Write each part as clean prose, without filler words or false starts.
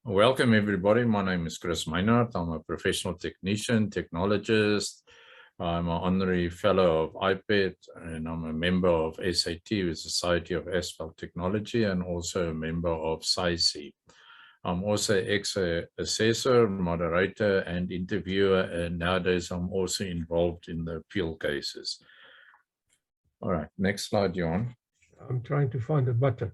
Welcome, everybody. My name is Chris Maynard. I'm a professional technician, technologist. I'm an honorary fellow of IPET, and I'm a member of SAT, the Society of Asphalt Technology, and also a member of SAICI. I'm also ECSA assessor, moderator, and interviewer, and nowadays I'm also involved in the appeal cases. All right, next slide, Johan. I'm trying to find a button.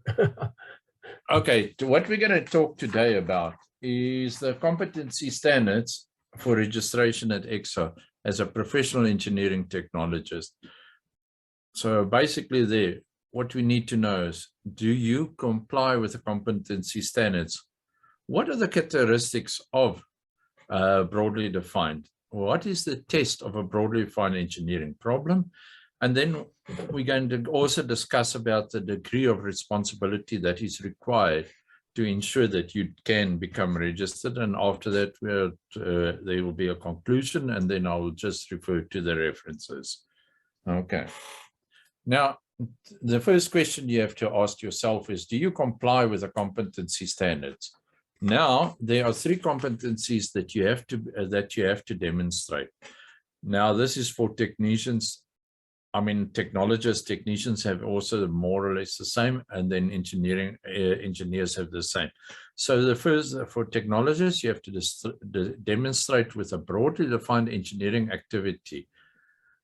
Okay, what we're going to talk today about is the competency standards for registration at ECSA as a professional engineering technologist. So basically what we need to know is, do you comply with the competency standards? What are the characteristics of broadly defined? What is the test of a broadly defined engineering problem? And then we're going to also discuss about the degree of responsibility that is required to ensure that you can become registered. And after that, there will be a conclusion, and then I will just refer to the references. Okay. Now, the first question you have to ask yourself is, do you comply with the competency standards? Now, there are three competencies that you have to demonstrate. Now, this is for technicians. I mean, technologists, technicians have also more or less the same, and then engineers have the same. So the first, for technologists, you have to demonstrate with a broadly defined engineering activity.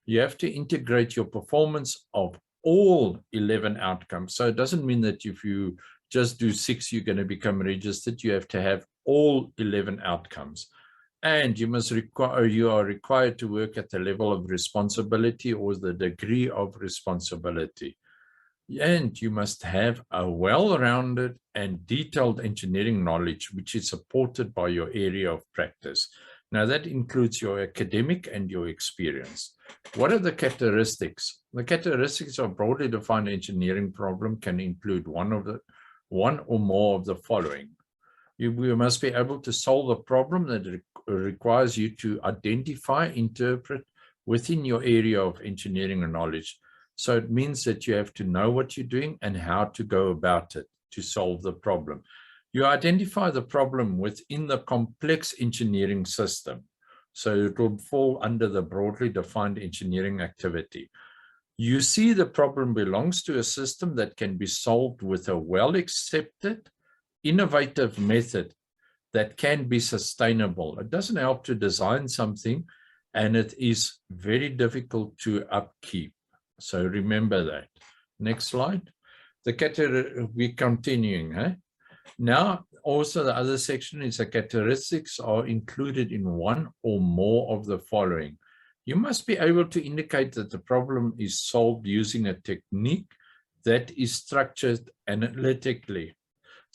You have to integrate your performance of all 11 outcomes. So it doesn't mean that if you just do 6, you're going to become registered. You have to have all 11 outcomes. And you are required to work at the level of responsibility or the degree of responsibility. And you must have a well-rounded and detailed engineering knowledge, which is supported by your area of practice. Now, that includes your academic and your experience. What are the characteristics? The characteristics of broadly defined engineering problem can include one or more of the following. You must be able to solve a problem that requires you to identify, interpret within your area of engineering and knowledge. So it means that you have to know what you're doing and how to go about it to solve the problem. You identify the problem within the complex engineering system. So it will fall under the broadly defined engineering activity. You see the problem belongs to a system that can be solved with a well-accepted, innovative method that can be sustainable. It doesn't help to design something and it is very difficult to upkeep. So remember that. Next slide. We're continuing. Now, also the other section is the characteristics are included in one or more of the following. You must be able to indicate that the problem is solved using a technique that is structured analytically.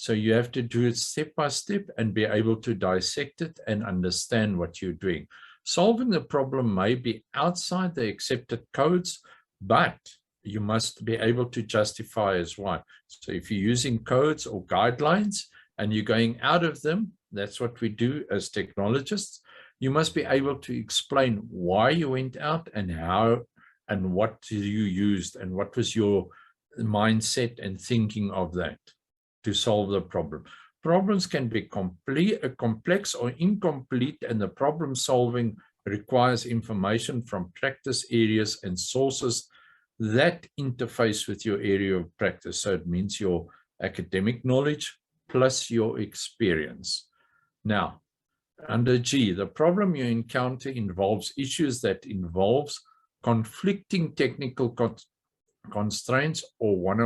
So you have to do it step by step and be able to dissect it and understand what you're doing. Solving the problem may be outside the accepted codes, but you must be able to justify as well. So if you're using codes or guidelines and you're going out of them, that's what we do as technologists. You must be able to explain why you went out and how and what you used and what was your mindset and thinking of that to solve the problem. Problems can be complex or incomplete, and the problem solving requires information from practice areas and sources that interface with your area of practice. So it means your academic knowledge plus your experience. Now, under G, the problem you encounter involves issues that involves conflicting technical constraints or one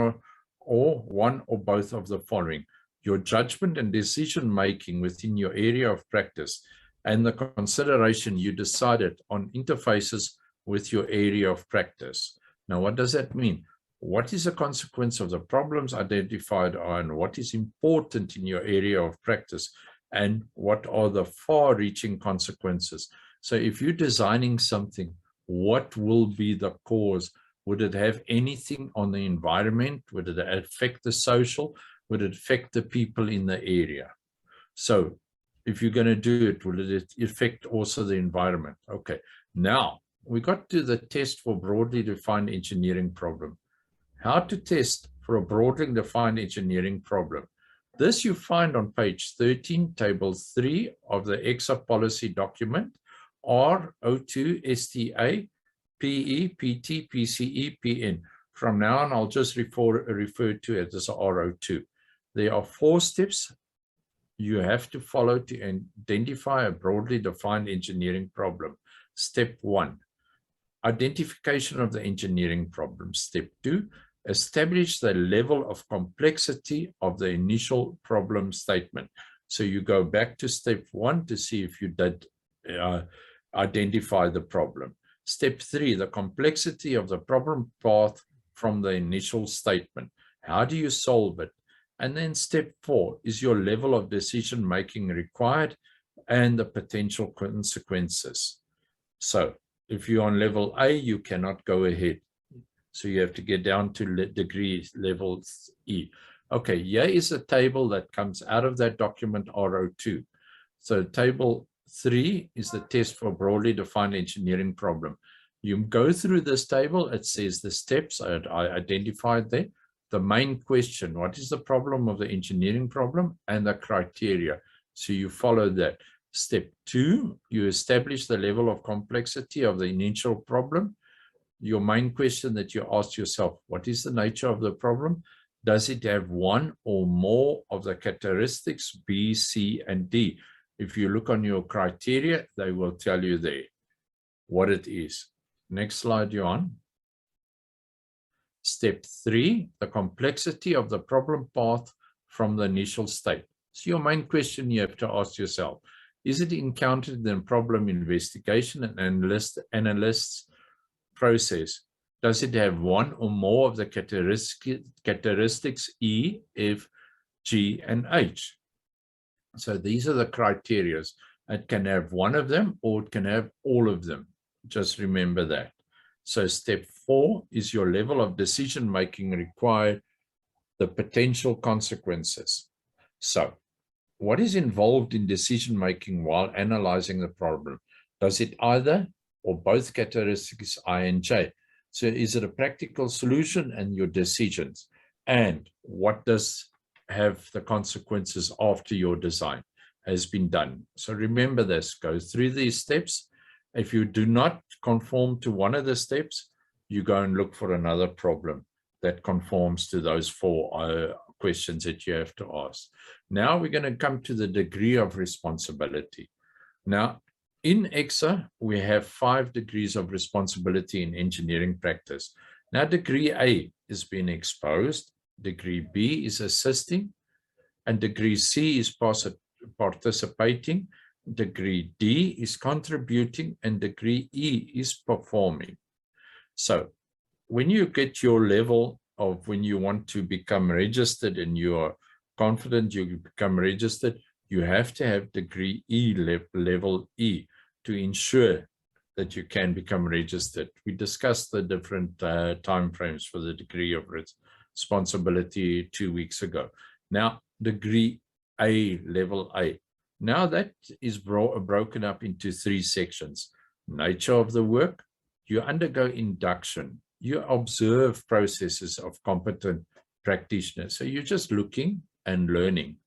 or both of the following: your judgment and decision-making within your area of practice and the consideration you decided on interfaces with your area of practice. Now, what does that mean? What is the consequence of the problems identified and what is important in your area of practice and what are the far-reaching consequences? So if you're designing something, what will be the cause? Would it have anything on the environment? Would it affect the social? Would it affect the people in the area? So if you're going to do it, will it affect also the environment? Okay, now we got to the test for broadly defined engineering problem. How to test for a broadly defined engineering problem. This you find on page 13, table 3 of the ECSA policy document, R02 STA PE, PT, PCE, PN. From now on, I'll just refer to it as R02. There are 4 steps you have to follow to identify a broadly defined engineering problem. Step 1, identification of the engineering problem. Step 2, establish the level of complexity of the initial problem statement. So you go back to step 1 to see if you did identify the problem. Step 3, the complexity of the problem path from the initial statement. How do you solve it? And then step 4 is your level of decision making required and the potential consequences. So if you're on level A, you cannot go ahead. So you have to get down to degree level E. Okay, here is a table that comes out of that document R02. So table 3 is the test for broadly defined engineering problem. You go through this table, it says the steps I identified there. The main question, what is the problem of the engineering problem, and the criteria. So you follow that. Step 2, you establish the level of complexity of the initial problem. Your main question that you ask yourself, what is the nature of the problem? Does it have one or more of the characteristics B, C, and D? If you look on your criteria, they will tell you there what it is. Next slide, Johan. Step 3, the complexity of the problem path from the initial state. So your main question you have to ask yourself, is it encountered in problem investigation and analysts process? Does it have one or more of the characteristics E, F, G, and H? So these are the criteria. It can have one of them or it can have all of them. Just remember that. So step 4 is your level of decision making required, the potential consequences. So what is involved in decision making while analyzing the problem? Does it either or both characteristics I and J? So is it a practical solution and your decisions? And what does have the consequences after your design has been done? So remember this, go through these steps. If you do not conform to one of the steps, you go and look for another problem that conforms to those 4 questions that you have to ask. Now we're going to come to the degree of responsibility. Now, in ECSA, we have 5 degrees of responsibility in engineering practice. Now, degree A is being exposed, degree B is assisting, and degree C is participating, degree D is contributing, and degree E is performing. So when you get your level of when you want to become registered and you are confident you become registered, you have to have degree E, level E, to ensure that you can become registered. We discussed the different timeframes for the degree of responsibility 2 weeks ago. Now, degree A, level A. Now that is broken up into 3 sections. Nature of the work, you undergo induction, you observe processes of competent practitioners. So you're just looking and learning.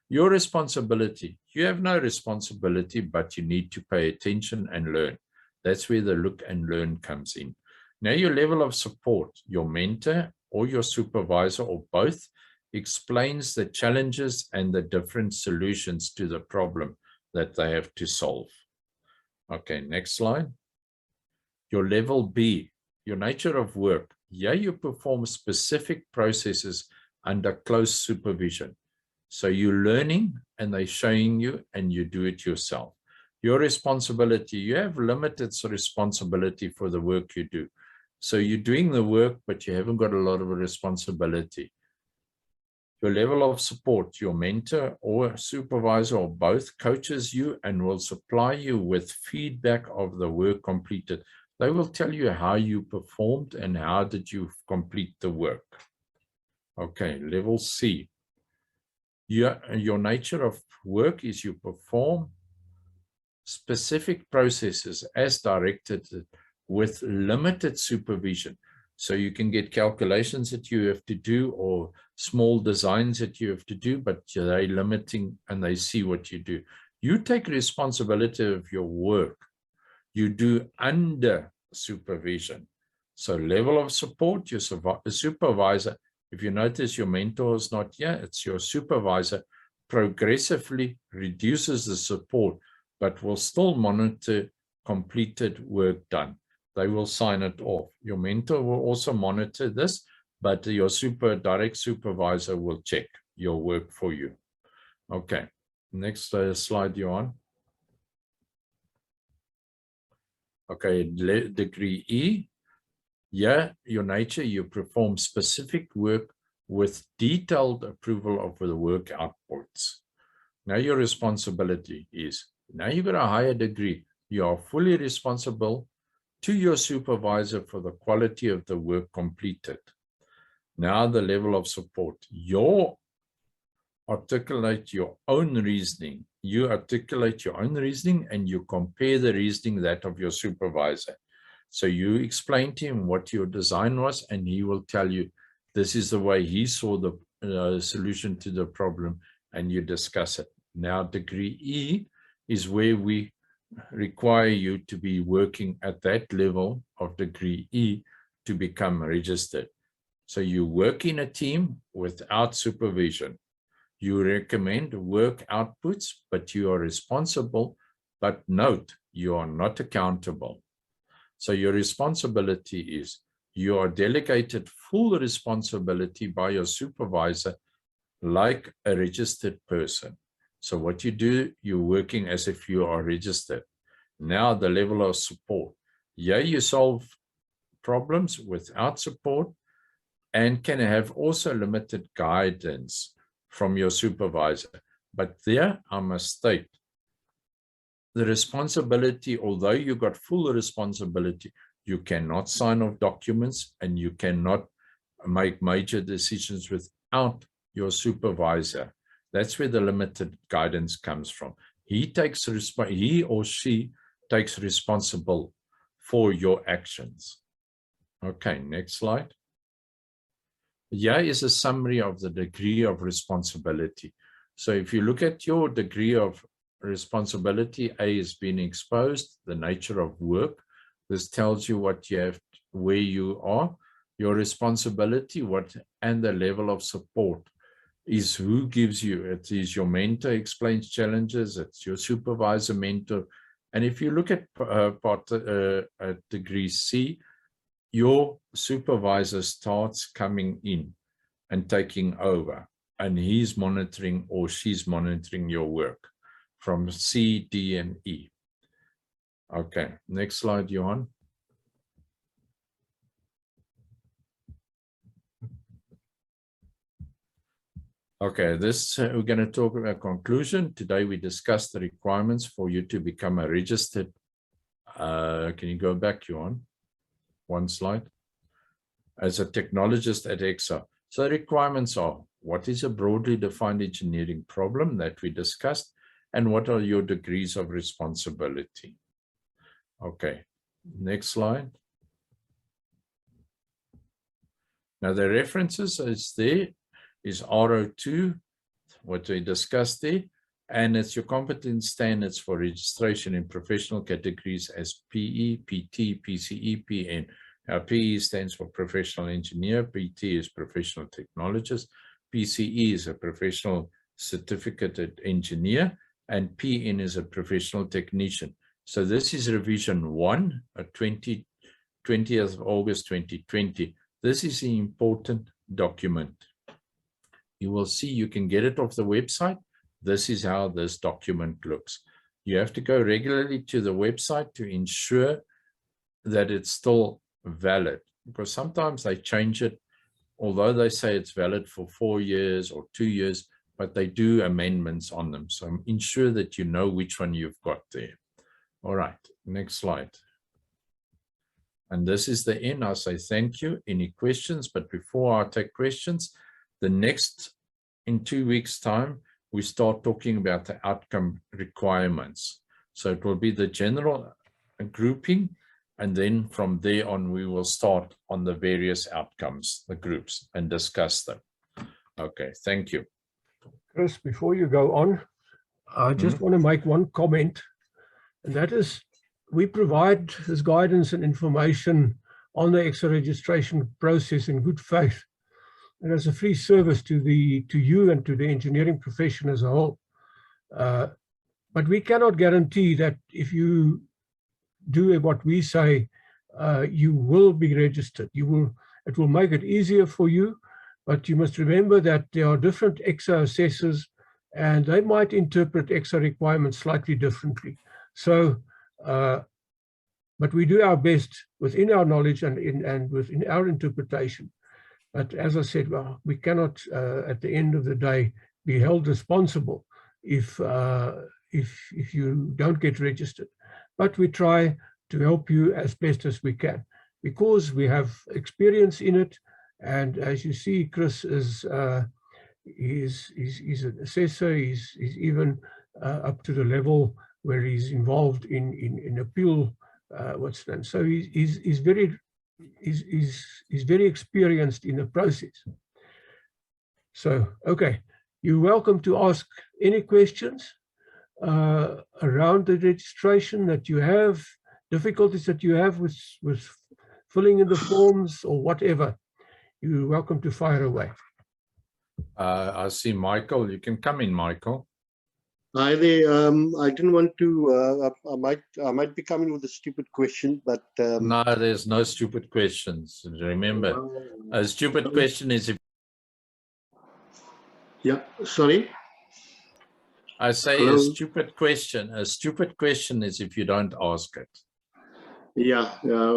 Your responsibility, you have no responsibility, but you need to pay attention and learn. That's where the look and learn comes in. Now your level of support, your mentor or your supervisor or both explains the challenges and the different solutions to the problem that they have to solve. Okay, next slide. Your level B, your nature of work. Here you perform specific processes under close supervision. So you're learning and they're showing you and you do it yourself. Your responsibility, you have limited responsibility for the work you do. So you're doing the work, but you haven't got a lot of responsibility. Your level of support, your mentor or supervisor or both coaches you and will supply you with feedback of the work completed. They will tell you how you performed and how did you complete the work. Okay, level C. Your nature of work is you perform specific processes as directed with limited supervision. So you can get calculations that you have to do or small designs that you have to do, but they're limiting and they see what you do. You take responsibility of your work. You do under supervision. So level of support, your supervisor. If you notice your mentor is not here, it's your supervisor, progressively reduces the support, but will still monitor completed work done. They will sign it off. Your mentor will also monitor this, but your direct supervisor will check your work for you. Okay, next slide you're on. Okay, degree E. Yeah, your nature, you perform specific work with detailed approval of the work outputs. Now your responsibility is, now you've got a higher degree. You are fully responsible to your supervisor for the quality of the work completed. Now the level of support. You articulate your own reasoning. You articulate your own reasoning and you compare the reasoning that of your supervisor. So you explain to him what your design was, and he will tell you this is the way he saw the solution to the problem, and you discuss it. Now, degree E is where we require you to be working at that level of degree E to become registered. So you work in a team without supervision. You recommend work outputs, but you are responsible. But note, you are not accountable. So your responsibility is you are delegated full responsibility by your supervisor like a registered person. So what you do, you're working as if you are registered. Now the level of support. Yeah, you solve problems without support and can have also limited guidance from your supervisor. But there, I must state, the responsibility, although you got full responsibility, you cannot sign off documents and you cannot make major decisions without your supervisor. That's where the limited guidance comes from. He or she takes responsible for your actions. Okay, next slide. Here is a summary of the degree of responsibility. So if you look at your degree of responsibility, A is being exposed, the nature of work. This tells you what you have, where you are, your responsibility, and the level of support is who gives you. It is your mentor explains challenges, it's your supervisor mentor. And if you look at degree C, your supervisor starts coming in and taking over, and he's monitoring or she's monitoring your work from C, D, and E. Okay, next slide, Johan. Okay, we're going to talk about conclusion. Today we discussed the requirements for you to become a registered. Can you go back, Johan? One slide. As a technologist at ECSA. So the requirements are, what is a broadly defined engineering problem that we discussed, and what are your degrees of responsibility? Okay, next slide. Now the references is RO2, what we discussed there, and it's your competence standards for registration in professional categories as PE, PT, PCE, PN. Now, PE stands for professional engineer, PT is professional technologist, PCE is a professional certificated engineer, and PN is a professional technician. So this is revision 1, 20th of August 2020. This is an important document. You will see, you can get it off the website. This is how this document looks. You have to go regularly to the website to ensure that it's still valid, because sometimes they change it, although they say it's valid for 4 years or 2 years, but they do amendments on them. So ensure that you know which one you've got there. All right, next slide. And this is the end. I say thank you. Any questions? But before I take questions, in 2 weeks' time, we start talking about the outcome requirements. So it will be the general grouping, And then from there on, we will start on the various outcomes, the groups, and discuss them. Okay, thank you. Chris, before you go on, I just want to make one comment, and that is we provide this guidance and information on the ECSA registration process in good faith and as a free service to you and to the engineering profession as a whole. But we cannot guarantee that if you do what we say, you will be registered. It will make it easier for you, but you must remember that there are different ECSA assessors and they might interpret ECSA requirements slightly differently. So, but we do our best within our knowledge and within our interpretation. But as I said, well, we cannot, at the end of the day, be held responsible if you don't get registered. But we try to help you as best as we can because we have experience in it. And as you see, Chris is he's an assessor. He's even up to the level where he's involved in appeal. What's done. So he's very experienced in the process. So okay, you're welcome to ask any questions around the registration that you have, difficulties that you have with filling in the forms or whatever. You're welcome to fire away. I see Michael. You can come in, Michael. Hi there. I didn't want to. I might be coming with a stupid question, but no, there's no stupid questions. Remember, a stupid question is if. Yeah. Sorry. I say Hello? a stupid question. A stupid question is if you don't ask it. Yeah,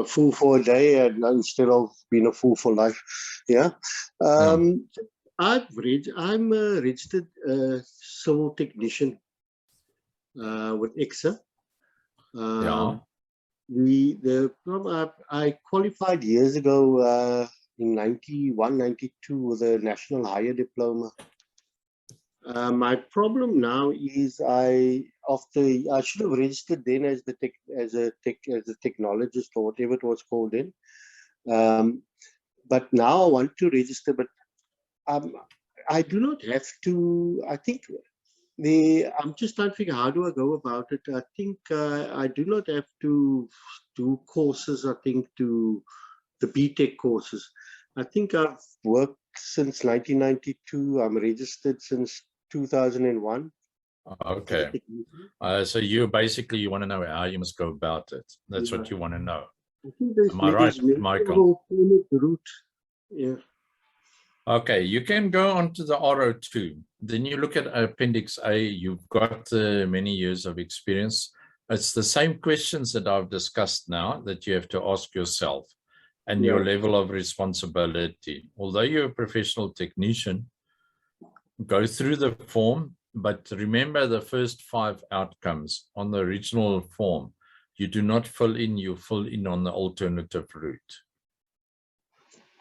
fool for a day and instead of being a fool for life. Yeah. I'm a registered civil technician with ECSA. Yeah. I qualified years ago in 91, 92 with a national higher diploma. My problem now is I should have registered then as a technologist or whatever it was called then. But now I want to register, but I do not have to. I think I'm just trying to figure how do I go about it. I think I do not have to do courses. I think to the BTech courses. I think I've worked since 1992. I'm registered since 2001. Okay. So you want to know how you must go about it. That's what you want to know. I think there's, am I right, Michael? Route. Yeah. Okay, you can go on to the RO2. Then you look at Appendix A. You've got many years of experience. It's the same questions that I've discussed now that you have to ask yourself and your level of responsibility. Although you're a professional technician, go through the form, but remember the first 5 outcomes on the original form. You do not fill in, you fill in on the alternative route.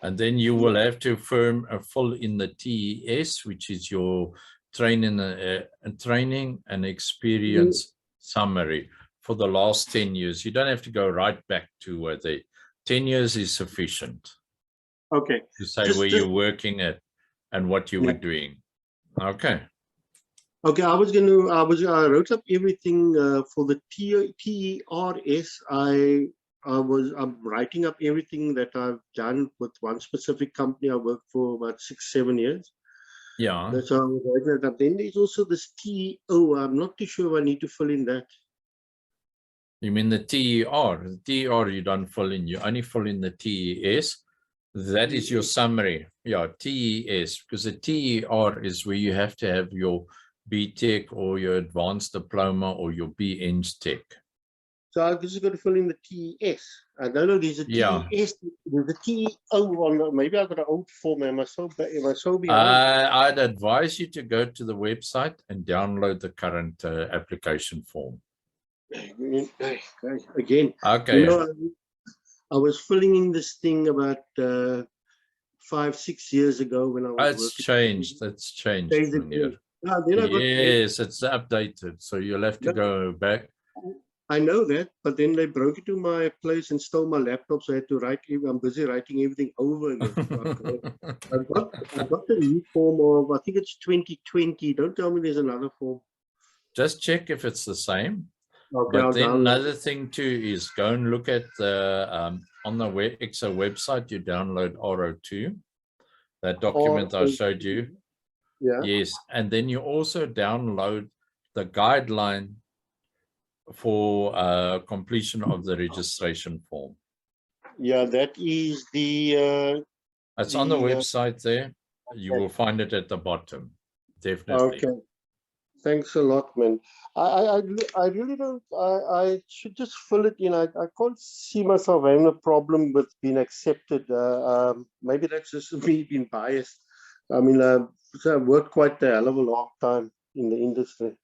And then you will have to fill in the TES, which is your training and experience summary for the last 10 years. You don't have to go right back to where 10 years is sufficient. Okay. To say where you're working at and what you were doing. Okay. Okay, I wrote up everything for the TERS. I'm writing up everything that I've done with one specific company. I worked for about 6-7 years. Yeah. That's how I was writing it up. Then there's also this TEO. I'm not too sure if I need to fill in that. You mean the TER? The TER you don't fill in. You only fill in the TES. That is your summary. Yeah, TES, because the TER is where you have to have your BTech or your advanced diploma or your BEng Tech. So I just got to fill in the TES. I don't know, there's a TES, there's a TEO on, maybe I've got an old form. Am I so behind? I'd advise you to go to the website and download the current application form. Again, okay. You know, I was filling in this thing about 5-6 years ago when I was working. That's changed. No, then yes, it's updated. So you'll have to go back I know that, but then they broke into my place and stole my laptop, so I had to write. I'm busy writing everything over again. I've got the new form of, I think it's 2020. Don't tell me there's another form. Just check if it's the same. Okay, But I'll then download another it. thing too is go and look at the on the ECSA website. You download RO2, that document I showed you. Yeah. Yes, and then you also download the guideline for completion of the registration form. Yeah, that is the. It's on the website there. You will find it at the bottom. Definitely. Okay. Thanks a lot, man. I really don't. I should just fill it in. I can't see myself having a problem with being accepted. Maybe that's just me being biased. I mean, so I've worked quite a hell of a long time in the industry,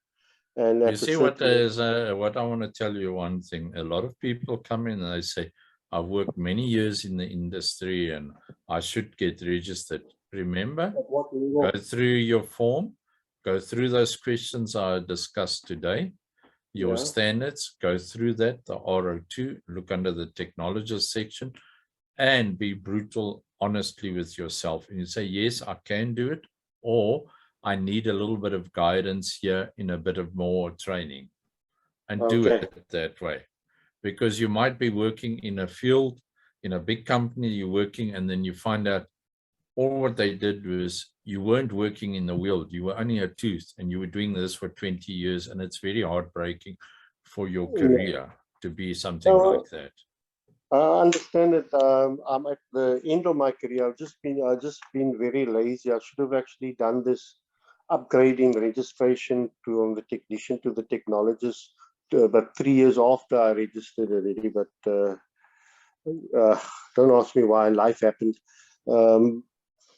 and You see what is what I want to tell you one thing. A lot of people come in and they say, I've worked many years in the industry and I should get registered. Remember, go through your form, go through those questions I discussed today, your standards, go through that, the RO2, look under the technologist section, and be brutal honestly with yourself. And you say, yes, I can do it, or I need a little bit of guidance here in a bit of more training, and do it that way. Because you might be working in a field, in a big company, you're working, and then you find out all what they did was you weren't working in the field, you were only a tooth, and you were doing this for 20 years, and it's very heartbreaking for your career to be something like that. I understand it. I'm at the end of my career. I've just been very lazy. I should have actually done this upgrading registration from the technician to the technologist, but 3 years after I registered already. But don't ask me why. Life happened.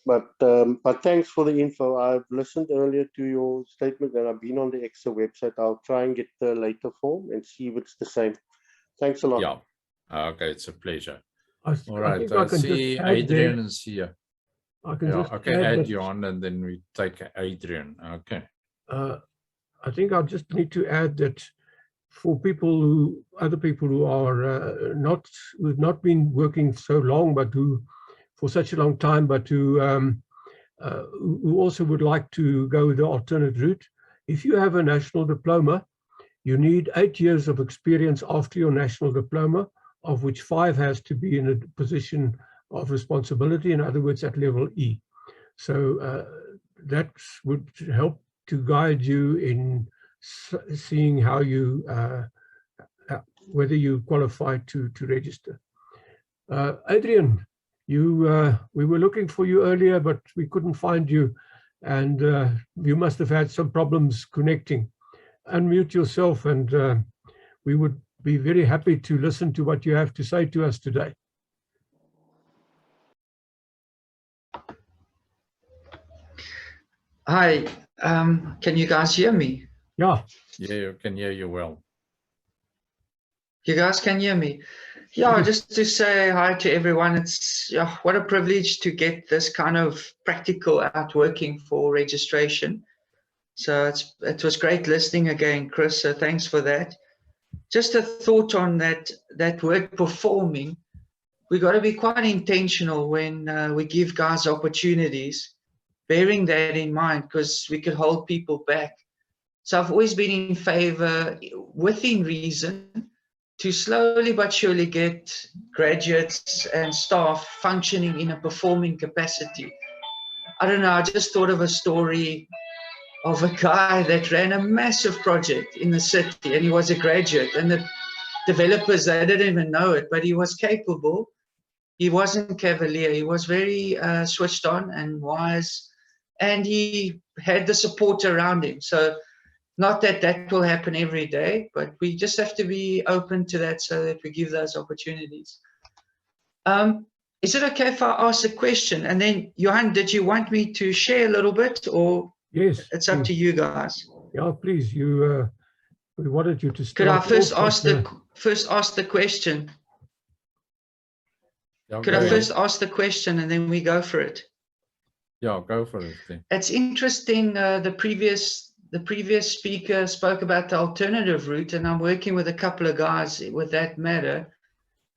But thanks for the info. I've listened earlier to your statement, and I've been on the ECSA website. I'll try and get the later form and see if it's the same. Thanks a lot. Yeah. Okay, it's a pleasure. All right, I see Adrian is here. I can just add you on, and then we take Adrian. Okay. I think I just need to add that for other people who are who've not been working so long, but for such a long time, but who also would like to go the alternate route, if you have a national diploma, you need 8 years of experience after your national diploma, of which 5 has to be in a position of responsibility, in other words, at level E. So that would help to guide you in seeing how you, whether you qualify to register. Adrian, we were looking for you earlier, but we couldn't find you, and you must have had some problems connecting. Unmute yourself, and we would be very happy to listen to what you have to say to us today. Hi, can you guys hear me? Yeah. Yeah, I can hear you well. You guys can hear me? Yeah, just to say hi to everyone. It's what a privilege to get this kind of practical out working for registration. So it was great listening again, Chris. So thanks for that. Just a thought on that word performing. We got to be quite intentional when we give guys opportunities, bearing that in mind, because we could hold people back. So I've always been in favor, within reason, to slowly but surely get graduates and staff functioning in a performing capacity. I don't know, I just thought of a story of a guy that ran a massive project in the city, and he was a graduate, and the developers, they didn't even know it, but he was capable. He wasn't cavalier. He was very switched on and wise, and he had the support around him. So not that will happen every day, but we just have to be open to that so that we give those opportunities. Is it okay if I ask a question? And then, Johan, did you want me to share a little bit, or yes, it's up to you guys? Yeah, please. We wanted you to start. Could I first ask the question? Yeah, Could I first ask the question and then we go for it? Yeah, go for it. It's interesting. The previous the previous speaker spoke about the alternative route, and I'm working with a couple of guys with that matter,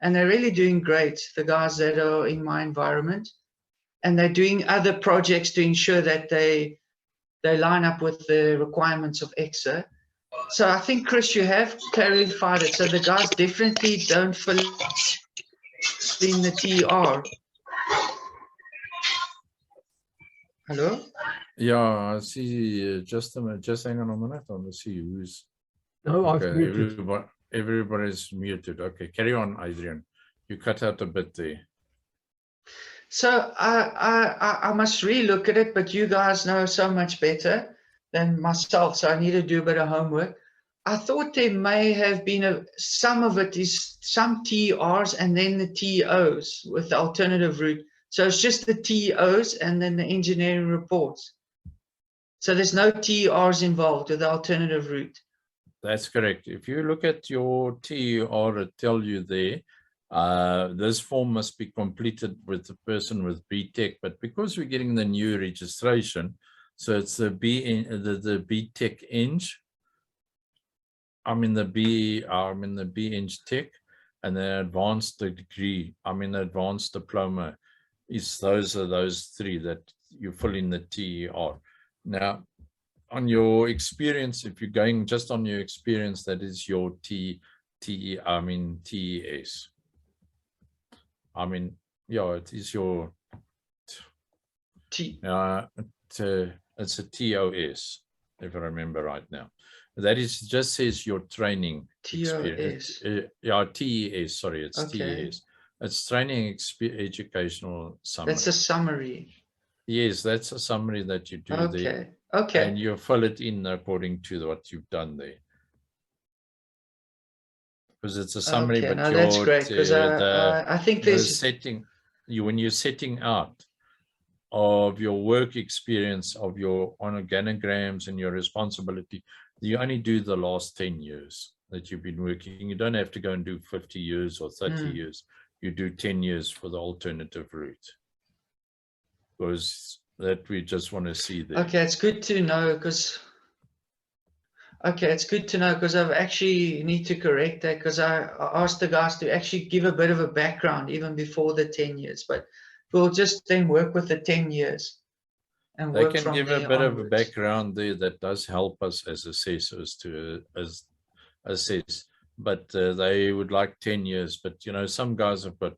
and they're really doing great, the guys that are in my environment, and they're doing other projects to ensure that they line up with the requirements of ECSA. So I think, Chris, you have clarified it. So the guys definitely don't fill in the TR. Hello? Yeah, I see. Just a minute, just hang on a minute. I want to see who's. No, I've Okay, muted. everybody's muted. Okay, carry on, Adrian. You cut out a bit there. So I must relook at it, but you guys know so much better than myself, so I need to do a bit of homework. I thought there may have been some of it is some TRs and then the TOs with the alternative route. So it's just the TOs and then the engineering reports. So there's no TRs involved with the alternative route. That's correct. If you look at your TER, it tells you there, this form must be completed with the person with BTech, but because we're getting the new registration, so it's the BTech Eng. I'm in the B-Eng Tech, and the advanced degree, the advanced diploma. Those are those three that you fill in the TER. Now, on your experience, if you're going just on your experience, that is your TES. Yeah, it is your it's a TOS, if I remember right now. That is just says your training experience. Yeah, TES, sorry, it's okay. TES. It's training educational summary. That's a summary. Yes, that's a summary that you do there. Okay. And you fill it in according to what you've done there. Because it's a summary, okay, but no, that's great, because I think there's setting when you're setting out of your work experience, of your organograms and your responsibility, you only do the last 10 years that you've been working. You don't have to go and do 50 years or 30 years. You do 10 years for the alternative route. Because that we just want to see there. Okay, it's good to know because I've actually need to correct that, because I asked the guys to actually give a bit of a background even before the 10 years, but we'll just then work with the 10 years and they work can from give there a bit onwards. of a background there that does help us as assessors to assess, but they would like 10 years, but some guys have got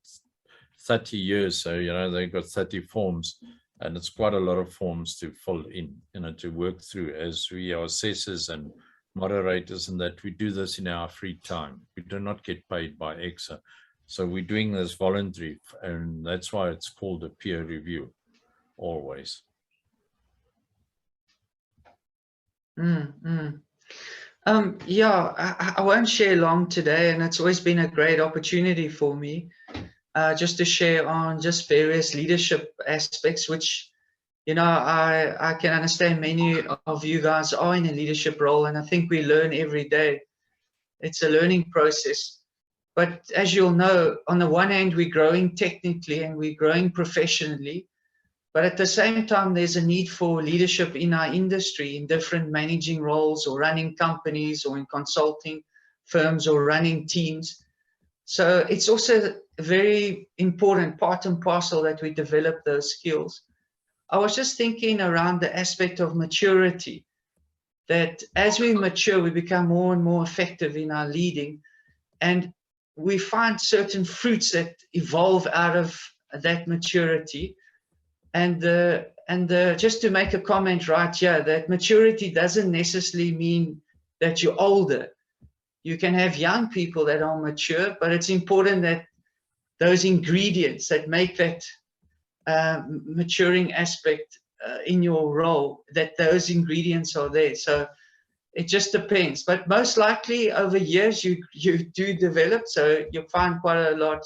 30 years, so they've got 30 forms, and it's quite a lot of forms to fill in, to work through as we are assessors and moderators, and that we do this in our free time. We do not get paid by ECSA, so we're doing this voluntary, and that's why it's called a peer review always. Yeah, I won't share long today, and it's always been a great opportunity for me just to share on just various leadership aspects, which I can understand many of you guys are in a leadership role, and I think we learn every day. It's a learning process. But as you'll know, on the one hand, we're growing technically and we're growing professionally, but at the same time, there's a need for leadership in our industry, in different managing roles, or running companies, or in consulting firms, or running teams. So it's also a very important part and parcel that we develop those skills. I was just thinking around the aspect of maturity, that as we mature, we become more and more effective in our leading, and we find certain fruits that evolve out of that maturity. And just to make a comment right here, that maturity doesn't necessarily mean that you're older. You can have young people that are mature, but it's important that those ingredients that make that maturing aspect in your role, that those ingredients are there. So it just depends, but most likely over years you do develop, so you'll find quite a lot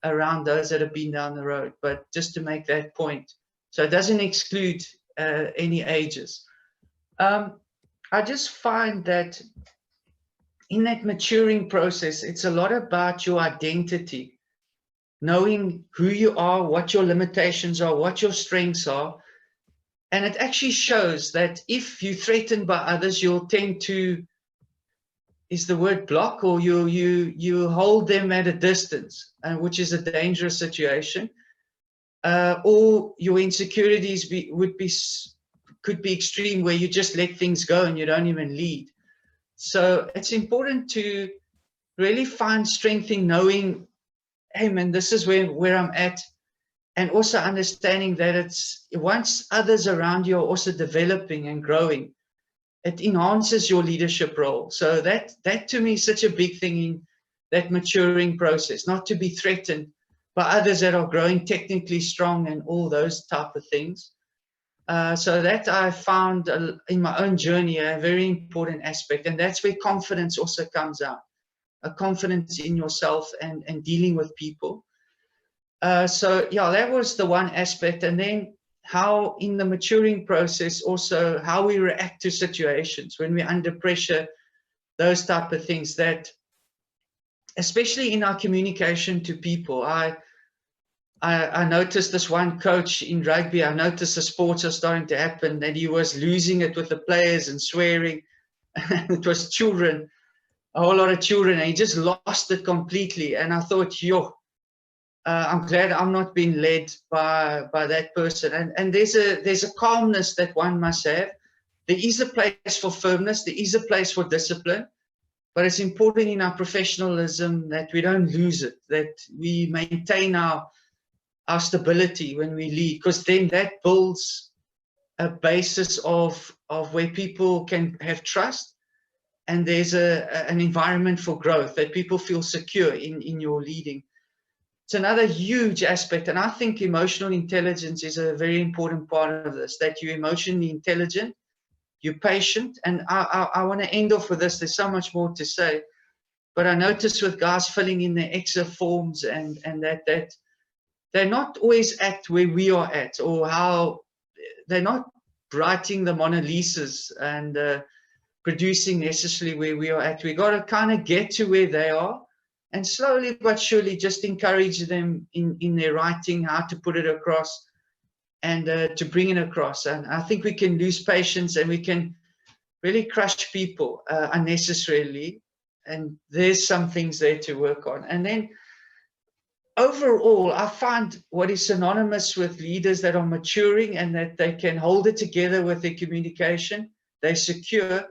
around those that have been down the road. But just to make that point, so it doesn't exclude any ages. I just find that in that maturing process, it's a lot about your identity, knowing who you are, what your limitations are, what your strengths are, And it actually shows that if you're threatened by others, you'll tend to, is the word block, or you hold them at a distance, which is a dangerous situation. Or your insecurities could be extreme, where you just let things go and you don't even lead. So it's important to really find strength in knowing, hey man, this is where I'm at, and also understanding that it's once others around you are also developing and growing, it enhances your leadership role. So that to me is such a big thing in that maturing process, not to be threatened by others that are growing technically strong and all those type of things. So that I found in my own journey a very important aspect, and that's where confidence also comes out, a confidence in yourself and dealing with people. So yeah, that was the one aspect. And then how in the maturing process also how we react to situations when we're under pressure, those type of things, that especially in our communication to people. I noticed this one coach in rugby, I noticed the sports are starting to happen, that he was losing it with the players and swearing. It was children, a whole lot of children, and he just lost it completely. And I thought, yo, I'm glad I'm not being led by that person. And there's a calmness that one must have. There is a place for firmness, there is a place for discipline, but it's important in our professionalism that we don't lose it, that we maintain our stability when we lead, because then that builds a basis of where people can have trust, and there's an environment for growth, that people feel secure in your leading. It's another huge aspect, and I think emotional intelligence is a very important part of this, that you're emotionally intelligent, you're patient. And I want to end off with this. There's so much more to say, but I noticed with guys filling in their ECSA forms and that they're not always at where we are at, or how they're not writing the Mona Lisas and producing necessarily where we are at. We got to kind of get to where they are, and slowly but surely just encourage them in their writing, how to put it across, and to bring it across. And I think we can lose patience and we can really crush people unnecessarily. And there's some things there to work on. And then overall, I find what is synonymous with leaders that are maturing and that they can hold it together with their communication, they're secure.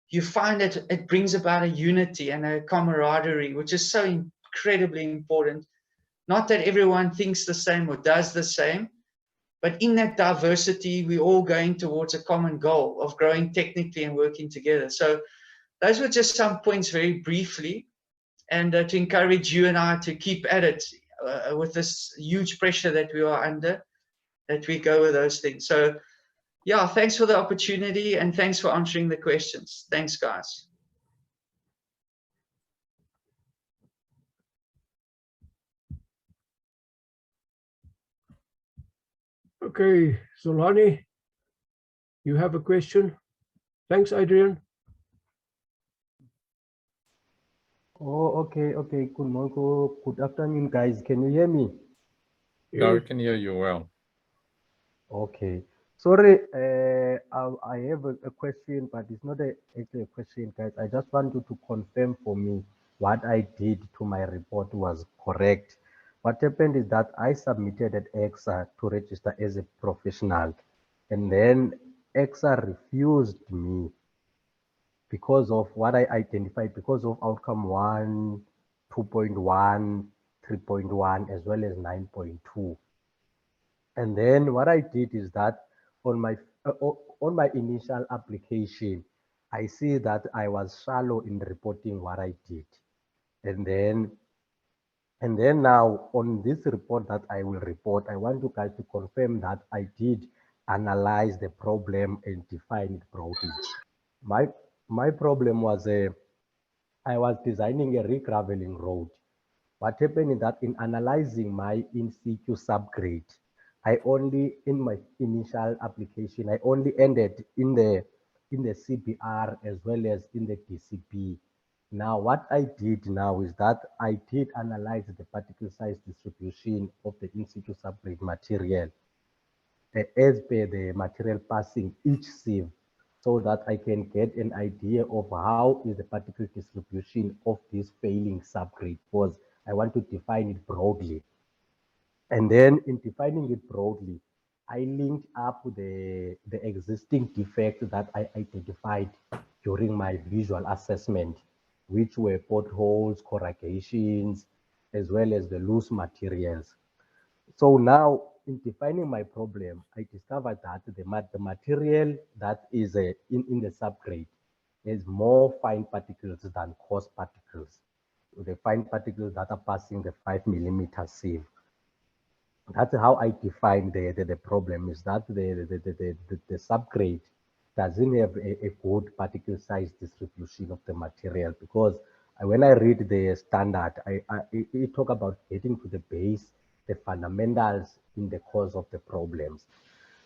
You find that it brings about a unity and a camaraderie, which is so incredibly important. Not that everyone thinks the same or does the same, but in that diversity, we're all going towards a common goal of growing technically and working together. So those were just some points very briefly, and to encourage you and I to keep at it with this huge pressure that we are under, that we go with those things. So yeah, thanks for the opportunity, and thanks for answering the questions. Thanks, guys. Okay, Zolani, you have a question? Thanks, Adrian. Oh, okay. Good morning, good afternoon, guys. Can you hear me? Yeah, we can hear you well. Okay. Sorry, I have a question, but it's not actually a question, guys. I just want you to confirm for me what I did to my report was correct. What happened is that I submitted at ECSA to register as a professional, and then ECSA refused me because of what I identified, because of outcome 1, 2.1, 3.1, as well as 9.2. And then what I did is that on my initial application, I see that I was shallow in reporting what I did. And then now on this report that I will report, I want you guys to confirm that I did analyze the problem and define it broadly. My problem was I was designing a regraveling road. What happened is that in analyzing my in-situ subgrade, I only, in my initial application, I only ended in the CBR as well as in the DCP. Now, what I did now is that I did analyze the particle size distribution of the in-situ subgrade material. as per the material passing each sieve, so that I can get an idea of how is the particle distribution of this failing subgrade, because I want to define it broadly. And then in defining it broadly, I linked up the existing defects that I identified during my visual assessment, which were potholes, corrugations, as well as the loose materials. So now, in defining my problem, I discovered that the material that is in the subgrade is more fine particles than coarse particles. The fine particles that are passing the 5 mm sieve. That's how I define the problem, is that the subgrade doesn't have a good particle size distribution of the material, because when I read the standard, it talk about getting to the base, the fundamentals in the cause of the problems.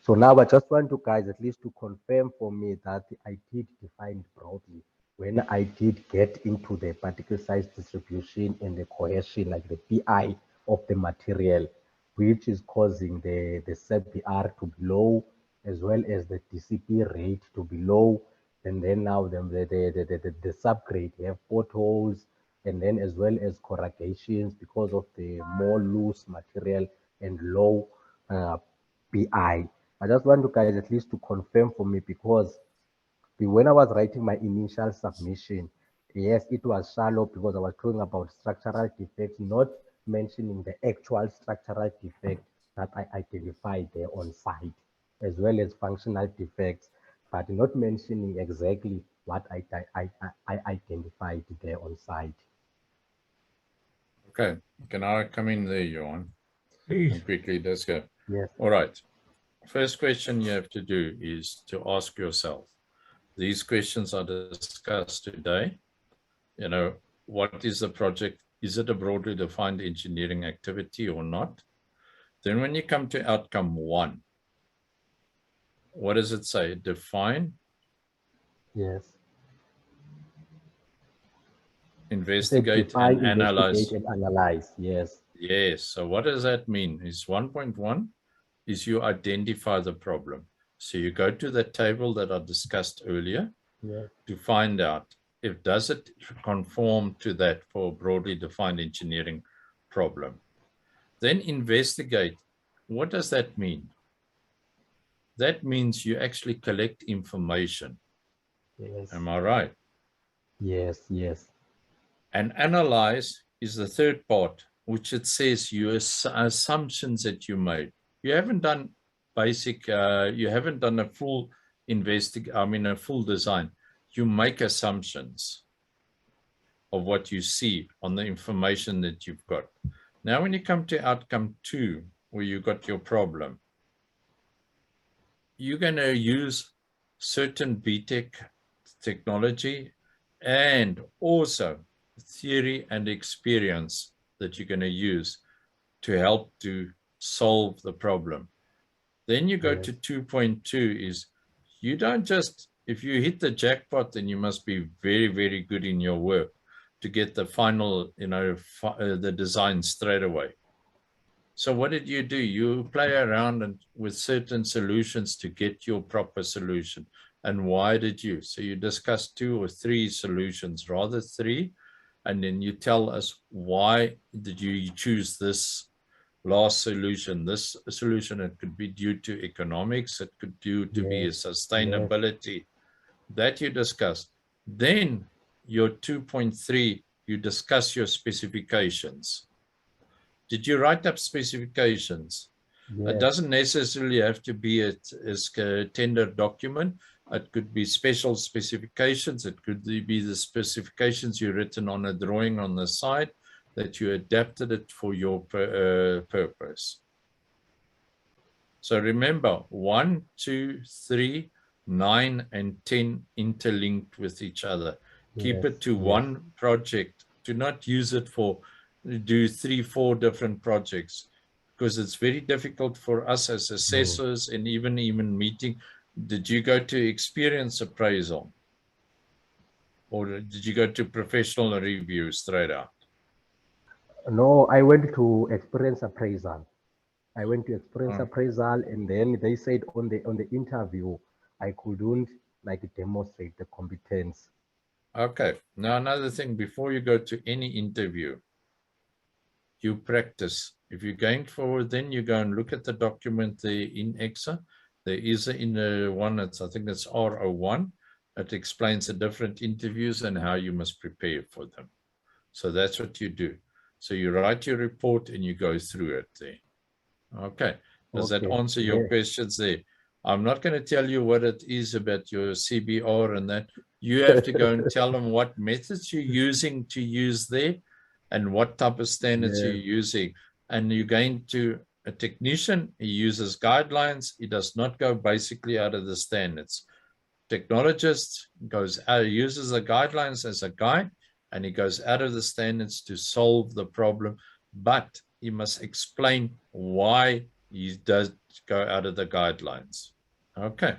So now I just want to guys at least to confirm for me that I did define broadly when I did get into the particle size distribution and the cohesion, like the PI of the material, which is causing the ZBR to be low, as well as the DCP rate to be low. And then now the subgrade have potholes, and then as well as corrugations because of the more loose material and low PI. I just want you guys at least to confirm for me, because when I was writing my initial submission, yes, it was shallow because I was talking about structural defects, not mentioning the actual structural defect that I identified there on site, as well as functional defects, but not mentioning exactly what I identified there on site. Okay, can I come in there, Johan? Please. Quickly, let's go. Yes. All right. First question you have to do is to ask yourself, these questions are discussed today. You know, what is the project? Is it a broadly defined engineering activity or not? Then when you come to outcome 1, what does it say? Define, Yes. investigate, Define, and analyze. investigate, and analyze. Yes. Yes. So what does that mean? Is 1.1 is you identify the problem. So you go to the table that I discussed earlier, Yes. to find out if does it conform to that for a broadly defined engineering problem. Then investigate. What does that mean? That means you actually collect information. Yes. Am I right? Yes. Yes. And analyze is the third part, which it says your assumptions that you made. You haven't done basic, you haven't done a full a full design. You make assumptions of what you see on the information that you've got. Now, when you come to outcome 2, where you got your problem, you're going to use certain BTEC technology and also theory and experience that you're going to use to help to solve the problem. Then you go to 2.2 is you don't just, if you hit the jackpot, then you must be very, very good in your work to get the final, the design straight away. So what did you do? You play around with certain solutions to get your proper solution. And why did you? So you discuss 2 or 3 solutions, rather 3, and then you tell us why did you choose this last solution. This solution, it could be due to economics, it could due to be a sustainability that you discuss. Then your 2.3, you discuss your specifications. Did you write up specifications? Yes. It doesn't necessarily have to be a tender document. It could be special specifications. It could be the specifications you written on a drawing on the side that you adapted it for your purpose. So remember, 1, 2, 3, 9, and 10 interlinked with each other. Keep it to one project. Do not use it for do 3, 4 different projects, because it's very difficult for us as assessors and even meeting. Did you go to experience appraisal? Or did you go to professional review straight out? No, I went to experience appraisal. I went to experience appraisal, and then they said on the interview I couldn't like demonstrate the competence. Okay. Now another thing, before you go to any interview, you practice. If you're going forward, then you go and look at the document there in ECSA. There is in the one that's, I think that's R01. It explains the different interviews and how you must prepare for them. So that's what you do. So you write your report and you go through it there. Okay. Does that answer your questions there? I'm not going to tell you what it is about your CBR and that. You have to go and tell them what methods you're using to use there and what type of standards you're using. And you're going to a technician, he uses guidelines. He does not go basically out of the standards. Technologist goes out, uses the guidelines as a guide, and he goes out of the standards to solve the problem. But he must explain why he does go out of the guidelines. Okay.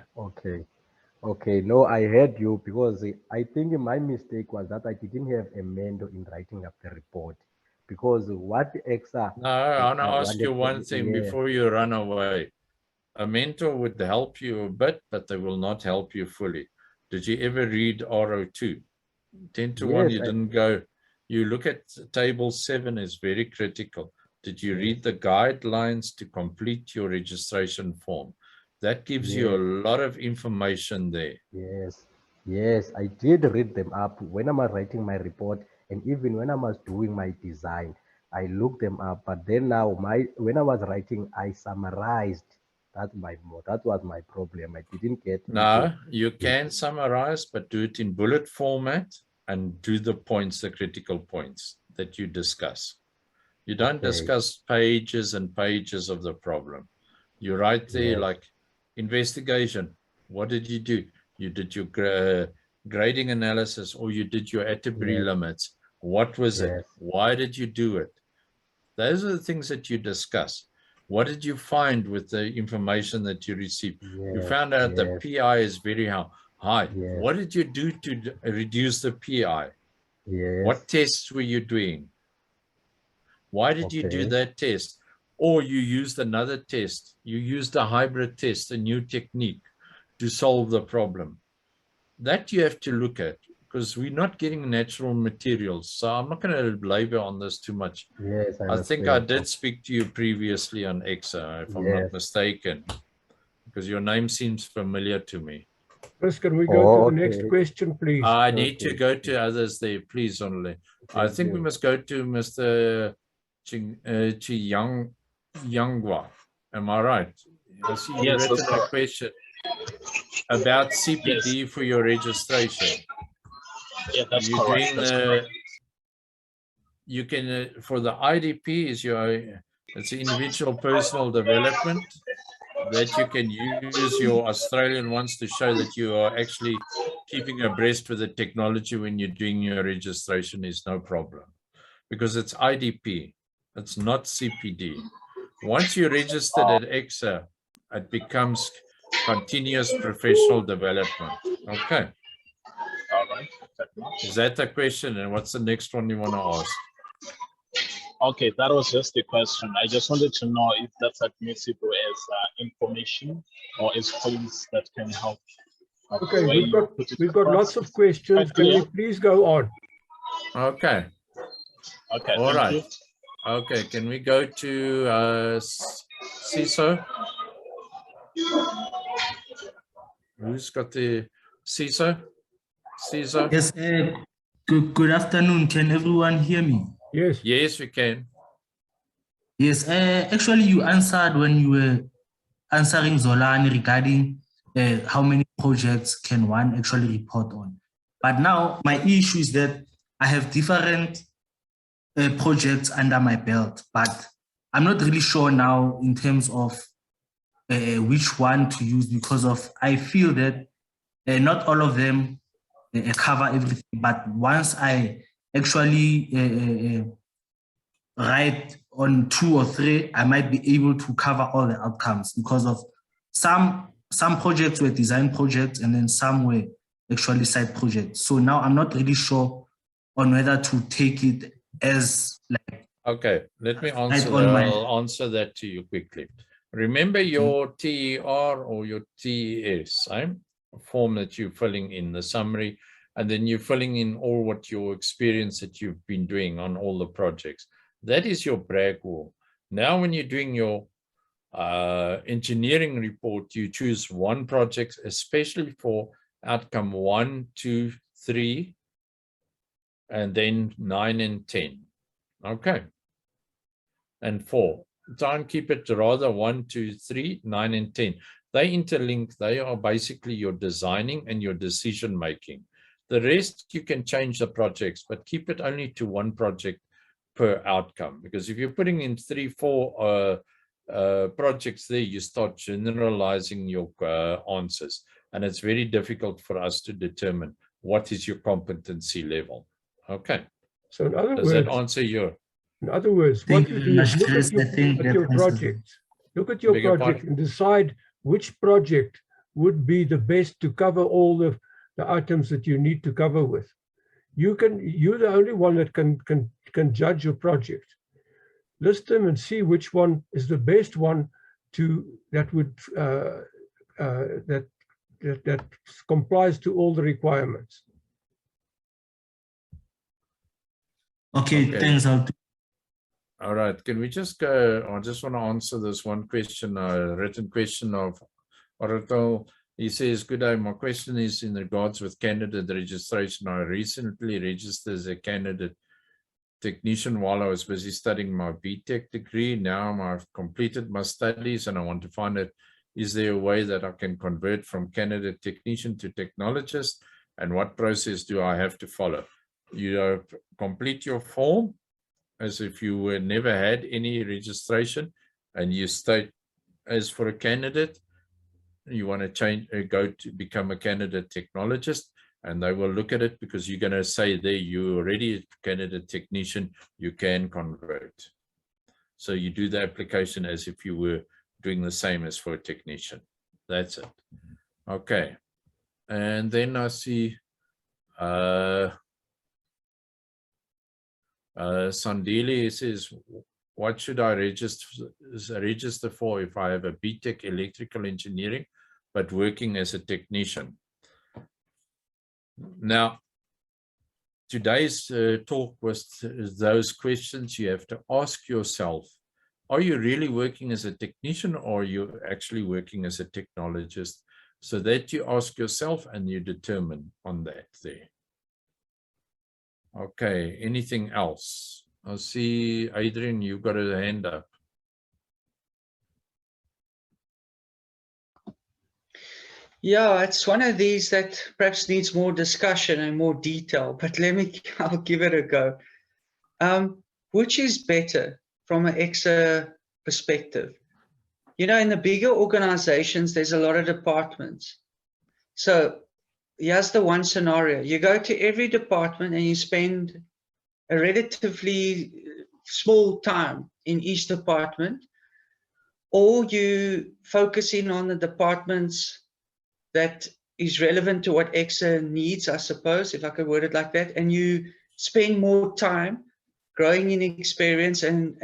Okay, no, I heard you, because I think my mistake was that I didn't have a mentor in writing up the report, because what ECSA... No, I want to ask you one thing before you run away. A mentor would help you a bit, but they will not help you fully. Did you ever read R02? 10 to 1, you didn't go. You look at table 7 is very critical. Did you read the guidelines to complete your registration form? That gives you a lot of information there. Yes, I did read them up when I was writing my report, and even when I was doing my design, I looked them up. But then now, when I was writing, I summarized. That was my problem. I didn't get. No, you can summarize, but do it in bullet format and do the points, the critical points that you discuss. You don't discuss pages and pages of the problem. You write there like investigation. What did you do? You did your grading analysis, or you did your attribute limits. What was it? Why did you do it? Those are the things that you discuss. What did you find with the information that you received? You found out the PI is very high. What did you do to reduce the PI? What tests were you doing? Why did you do that test? Or you used another test. You used a hybrid test, a new technique to solve the problem. That you have to look at, because we're not getting natural materials. So I'm not going to labor on this too much. I think I did speak to you previously on ECSA, if I'm not mistaken, because your name seems familiar to me. Chris, can we go to the next question, please? I need to go to others there, please, only. I think we must go to Mr. Yangwa. Am I right? I see you written a question about CPD for your registration. Yeah, that's correct. That's correct. You can, for the IDP, it's individual personal development, that you can use your Australian ones to show that you are actually keeping abreast with the technology when you're doing your registration is no problem, because it's IDP, it's not CPD. Once you're registered at ECSA, it becomes continuous professional development. Okay. All right. Is that the question? And what's the next one you want to ask? Okay, that was just the question. I just wanted to know if that's admissible as information or as points that can help. Okay, we've got lots of questions. Can you please go on? Okay. Okay. All right. Okay. Can we go to CISO? Who's got the CISO? CISO? Yes. Good afternoon. Can everyone hear me? Yes. Yes, we can. Yes. Actually, you answered when you were answering Zolani regarding how many projects can one actually report on. But now my issue is that I have different projects under my belt, but I'm not really sure now in terms of which one to use, because I feel that not all of them cover everything. But once I actually write on 2 or 3, I might be able to cover all the outcomes, because of some projects were design projects and then some were actually side projects. So now I'm not really sure on whether to take it as like Okay, let me answer on that. my- I'll answer that to you quickly. Remember your TER or your TES, form that you're filling in the summary, and then you're filling in all what your experience that you've been doing on all the projects. That is your brag wall. Now, when you're doing your engineering report, you choose one project, especially for outcome 1, 2, 3, and then 9 and 10. Okay. And 4. Try and keep it rather 1, 2, 3, 9, and 10. They interlink. They are basically your designing and your decision making. The rest you can change the projects, but keep it only to one project per outcome. Because if you're putting in 3, 4 projects there, you start generalizing your answers. And it's very difficult for us to determine what is your competency level. Okay. So in other Does words, that answer your? in other words, Thank what you you very do much, is look Chris. at your, I think that answers it. project. Look at your Beg your project pardon? and decide which project would be the best to cover all the items that you need to cover with. You're the only one that can judge your project. List them and see which one is the best one that complies to all the requirements. Okay, thanks. All right, can we just go? I just want to answer this one question, a written question of Oracle. He says, good day, my question is in regards with candidate registration. I recently registered as a candidate technician while I was busy studying my BTech degree. Now I've completed my studies and I want to find out, is there a way that I can convert from candidate technician to technologist? And what process do I have to follow? You complete your form as if you were never had any registration, and you state as for a candidate, you want to change, go to become a candidate technologist, and they will look at it because you're going to say there you're already a candidate technician, you can convert. So you do the application as if you were doing the same as for a technician. That's it. Okay. And then I see Sandili says, what should I register for if I have a BTech electrical engineering, but working as a technician? Now, today's talk was those questions you have to ask yourself. Are you really working as a technician, or are you actually working as a technologist? So that you ask yourself and you determine on that there. Okay, anything else? I see, Adrian, you've got a hand up. Yeah, it's one of these that perhaps needs more discussion and more detail, but I'll give it a go. Which is better from an ECSA perspective? You know, in the bigger organizations, there's a lot of departments. So here's the one scenario. You go to every department and you spend a relatively small time in each department, or you focus in on the departments that is relevant to what ECSA needs, I suppose, if I could word it like that, and you spend more time growing in experience and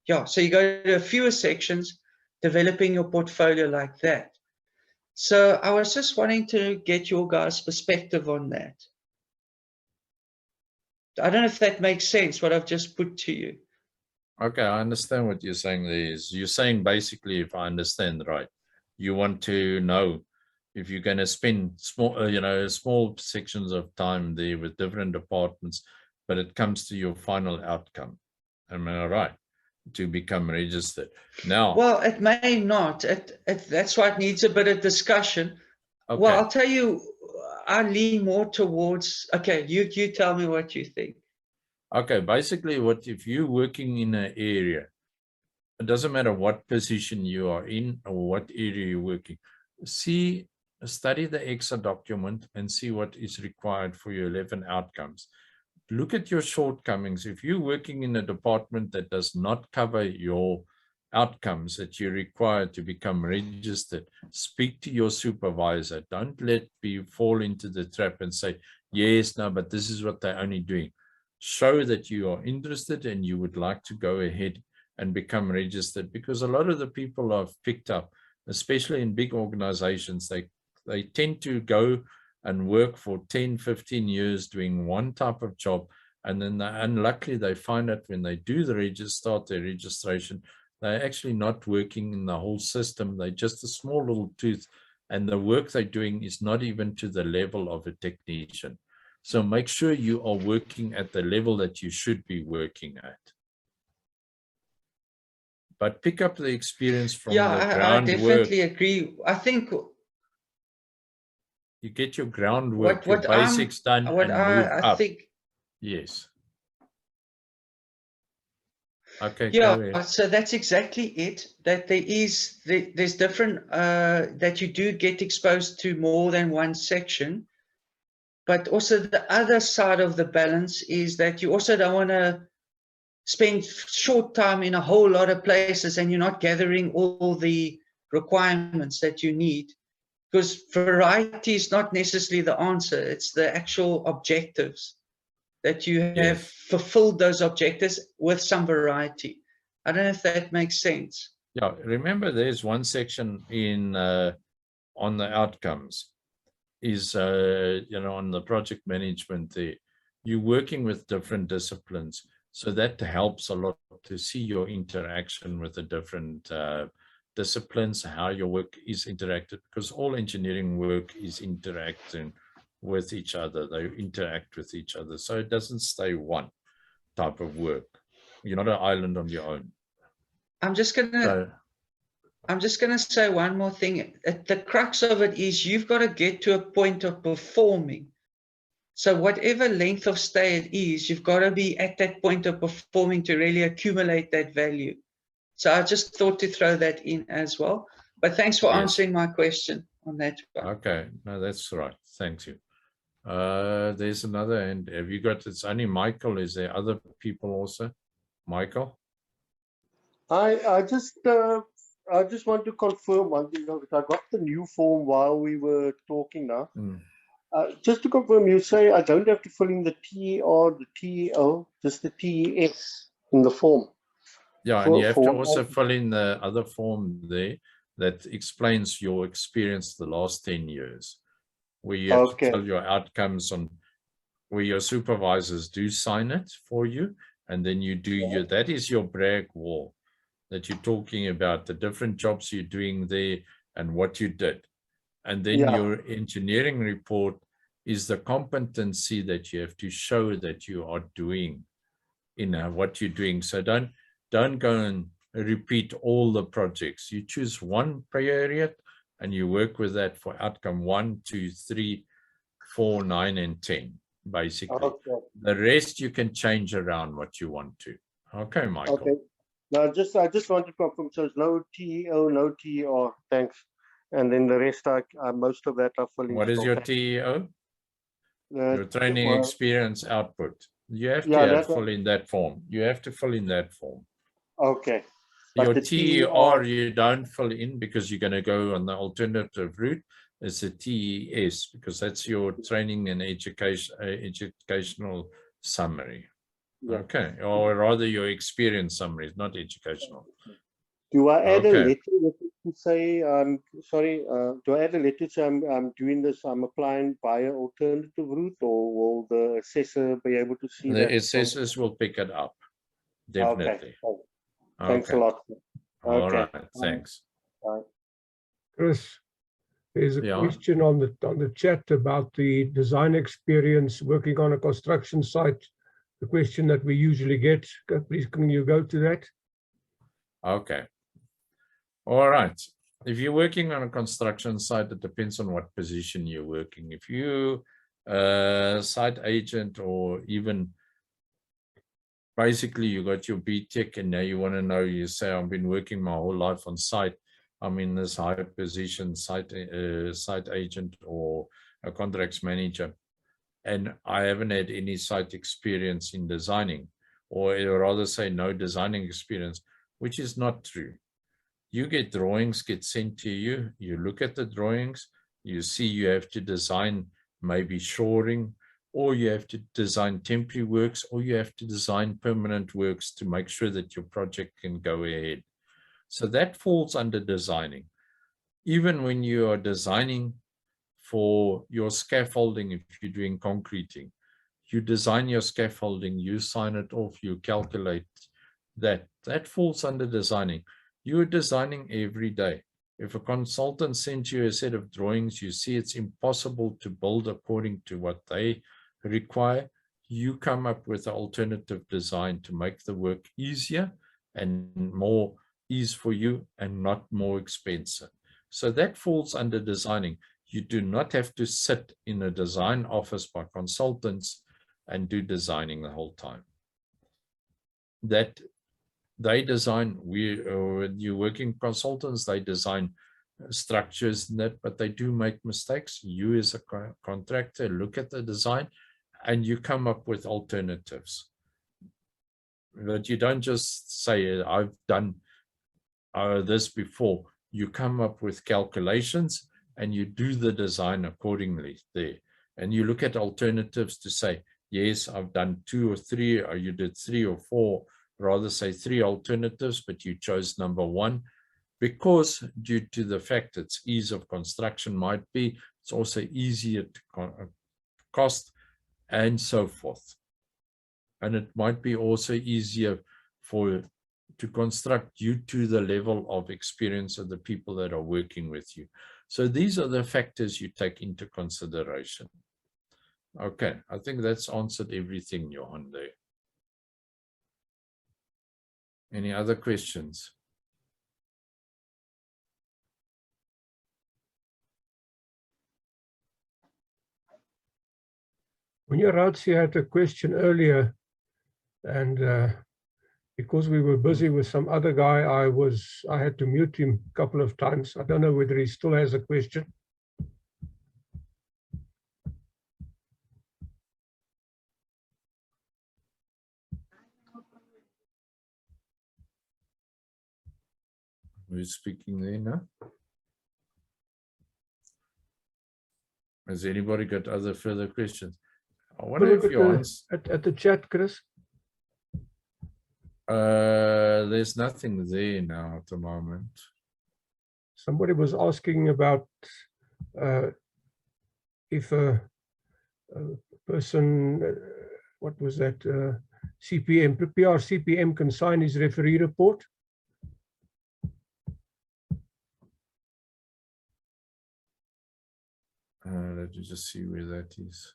yeah, so you go to fewer sections, developing your portfolio like that. So I was just wanting to get your guys' perspective on that. I don't know if that makes sense, what I've just put to you. Okay, I understand what you're saying there is. You're saying basically, if I understand right, you want to know if you're going to spend small sections of time there with different departments, but it comes to your final outcome. Am I right? To become registered. Now, well, it may not. That's why it needs a bit of discussion. Okay. Well, I'll tell you, I lean more towards, okay, you tell me what you think. Okay, basically if you're working in an area, it doesn't matter what position you are in or what area you're working, study the ECSA document and see what is required for your 11 outcomes. Look at your shortcomings. If you're working in a department that does not cover your outcomes that you require to become registered, speak to your supervisor. Don't let me fall into the trap and say, yes, no, but this is what they're only doing. show that you are interested and you would like to go ahead and become registered, because a lot of the people I've picked up, especially in big organizations, they tend to go and work for 10, 15 years doing one type of job. And then unluckily, they find that when they do start their registration, they're actually not working in the whole system. They're just a small little tooth, and the work they're doing is not even to the level of a technician. So make sure you are working at the level that you should be working at. But pick up the experience from the I groundwork. definitely agree. I think you get your groundwork, your basics done, and move up. Yes. Okay. Yeah, so that's exactly it. That there's different that you do get exposed to more than one section, but also the other side of the balance is that you also don't want to spend short time in a whole lot of places and you're not gathering all the requirements that you need, because variety is not necessarily the answer. It's the actual objectives that you have fulfilled those objectives with some variety. I don't know if that makes sense. Yeah, remember there's one section in on the outcomes is on the project management there. You're working with different disciplines, so that helps a lot to see your interaction with the different disciplines, how your work is interacted, because all engineering work is interacting with each other. They interact with each other, so it doesn't stay one type of work. You're not an island on your own. I'm just gonna say one more thing. The crux of it is you've got to get to a point of performing. So whatever length of stay it is, you've got to be at that point of performing to really accumulate that value. So I just thought to throw that in as well. But thanks for answering my question on that one. Okay, no, that's right. Thank you. There's another, and have you got? It's only Michael. Is there other people also? Michael. I just want to confirm one thing. I got the new form while we were talking now. Just to confirm, you say I don't have to fill in the TER, the TEO, just the TES in the form. Yeah, and you have to also fill in the other form there that explains your experience the last 10 years, where you have to tell your outcomes on where your supervisors do sign it for you, and then you do that is your brag wall that you're talking about, the different jobs you're doing there and what you did. And then your engineering report is the competency that you have to show that you are doing in what you're doing. So don't go and repeat all the projects. You choose one period and you work with that for outcome 1, 2, 3, 4, 9, and 10, basically. The rest you can change around what you want to. Okay, Michael. Okay. Now, I just want to confirm. So it's no TEO, no TER. Thanks. And then the rest, most of that are fully. What is your TEO? Your training experience output. You have to fill in that form. You have to fill in that form. Okay. Your TER you don't fill in because you're going to go on the alternative route. It's a TES because that's your training and educational summary. Okay, or rather your experience summary, not educational. Do I add a letter to say, sorry, do I add a letter to say I'm doing this, I'm applying via alternative route, or will the assessor be able to see that? The assessors will pick it up, definitely. Okay. Thanks a lot. All right, thanks. Bye. Chris, there's a question on the chat about the design experience working on a construction site. The question that we usually get. Please, can you go to that? Okay. All right. If you're working on a construction site, it depends on what position you're working. If you site agent, or even basically you got your BTech and now you want to know, you say, I've been working my whole life on site. I'm in this high position, site agent or a contracts manager, and I haven't had any site experience in designing, or rather say no designing experience, which is not true. You get drawings get sent to you, you look at the drawings, you see you have to design maybe shoring, or you have to design temporary works, or you have to design permanent works to make sure that your project can go ahead. So that falls under designing. Even when you are designing for your scaffolding, if you're doing concreting, you design your scaffolding, you sign it off, you calculate that. That falls under designing. You are designing every day. If a consultant sends you a set of drawings, you see it's impossible to build according to what they require, you come up with an alternative design to make the work easier and more ease for you and not more expensive. So that falls under designing. You do not have to sit in a design office by consultants and do designing the whole time. That they design, you're working consultants, they design structures and that, but they do make mistakes. You as a contractor look at the design and you come up with alternatives. But you don't just say, I've done this before. You come up with calculations and you do the design accordingly there. And you look at alternatives to say, yes, I've done 2 or 3, or you did 3 or 4, rather say 3 alternatives, but you chose number 1, because due to the fact it's ease of construction might be, it's also easier to cost and so forth. And it might be also easier to construct due to the level of experience of the people that are working with you. So these are the factors you take into consideration. Okay, I think that's answered everything, Johan, there. Any other questions? When you had a question earlier, and because we were busy with some other guy, I had to mute him a couple of times. I don't know whether he still has a question. Who's speaking there now? Has anybody got other further questions? I wonder if you answer. At the chat, Chris. There's nothing there now at the moment. Somebody was asking about if a person, what was that, CPM, PR CPM can sign his referee report. Let me just see where that is.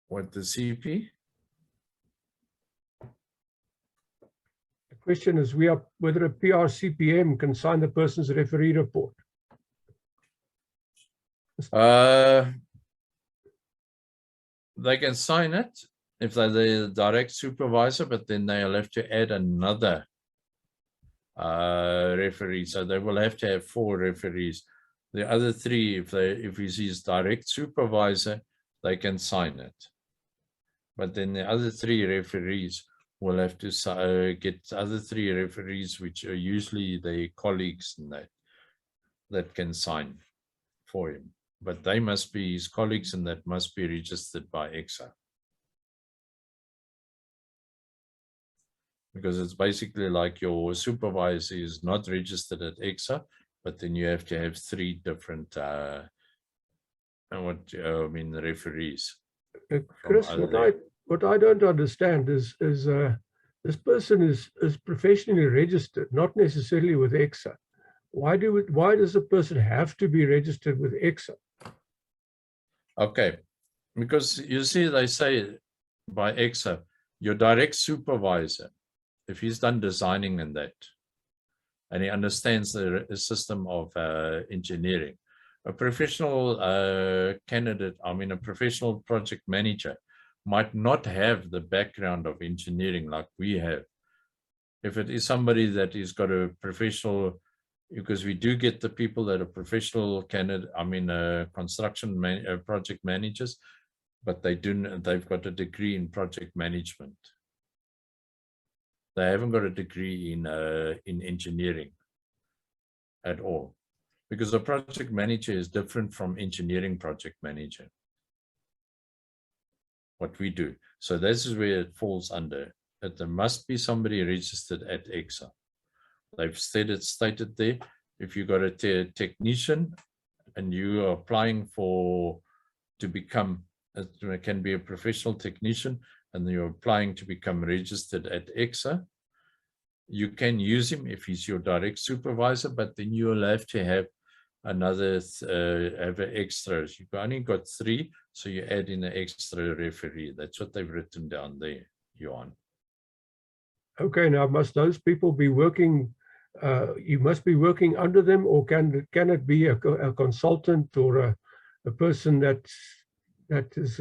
What, the CP? The question is whether a PR CPM can sign the person's referee report. They can sign it if they're the direct supervisor, but then they'll have to add another referee. So they will have to have 4 referees. The other 3, if he's his direct supervisor, they can sign it. But then the other 3 referees will have to get other 3 referees, which are usually their colleagues and that can sign for him. But they must be his colleagues and that must be registered by ECSA. Because it's basically like your supervisor is not registered at ECSA, but then you have to have 3 different referees. Chris, what I don't understand is this person is professionally registered, not necessarily with ECSA. Why does a person have to be registered with ECSA? Okay, because you see, they say by ECSA, your direct supervisor, if he's done designing in that, and he understands the system of engineering, a professional candidate, a professional project manager might not have the background of engineering like we have. If it is somebody that has got a professional, because we do get the people that are professional candidate, construction project managers, but they've got a degree in project management. They haven't got a degree in engineering at all, because a project manager is different from engineering project manager, what we do. So this is where it falls under. That there must be somebody registered at ECSA. They've stated there, if you got a technician and you are applying to become, it can be a professional technician, and you're applying to become registered at ECSA, you can use him if he's your direct supervisor, but then you'll have to have another, have an extra. You've only got 3, so you add in an extra referee. That's what they've written down there, Johan. Okay, now must those people be working, you must be working under them, or can it be a consultant or a person that is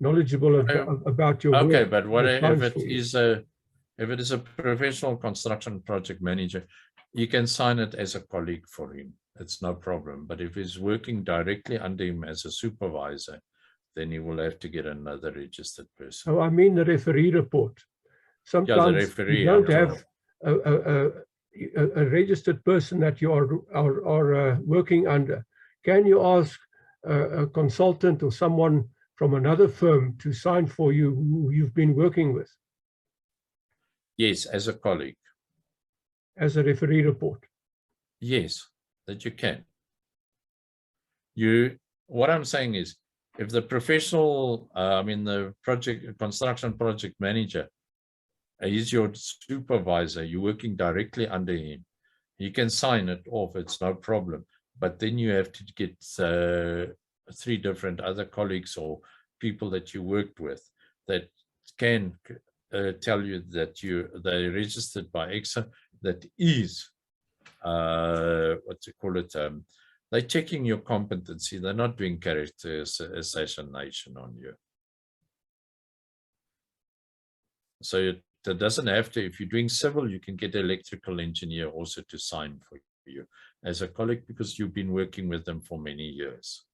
knowledgeable about your work? Okay, but what if it is a professional construction project manager, you can sign it as a colleague for him. It's no problem. But if he's working directly under him as a supervisor, then he will have to get another registered person. Oh, I mean the referee report. Sometimes you don't have a registered person that you are working under. Can you ask a consultant or someone from another firm to sign for you who you've been working with? Yes, as a colleague. As a referee report? Yes, that you can. What I'm saying is, if the professional, the construction project manager, he's your supervisor, you're working directly under him, he can sign it off, it's no problem. But then you have to get 3 different other colleagues or people that you worked with that can tell you that they're registered by ECSA, that is, they're checking your competency. They're not doing character assassination on you. So it doesn't have to, if you're doing civil, you can get an electrical engineer also to sign for you as a colleague, because you've been working with them for many years.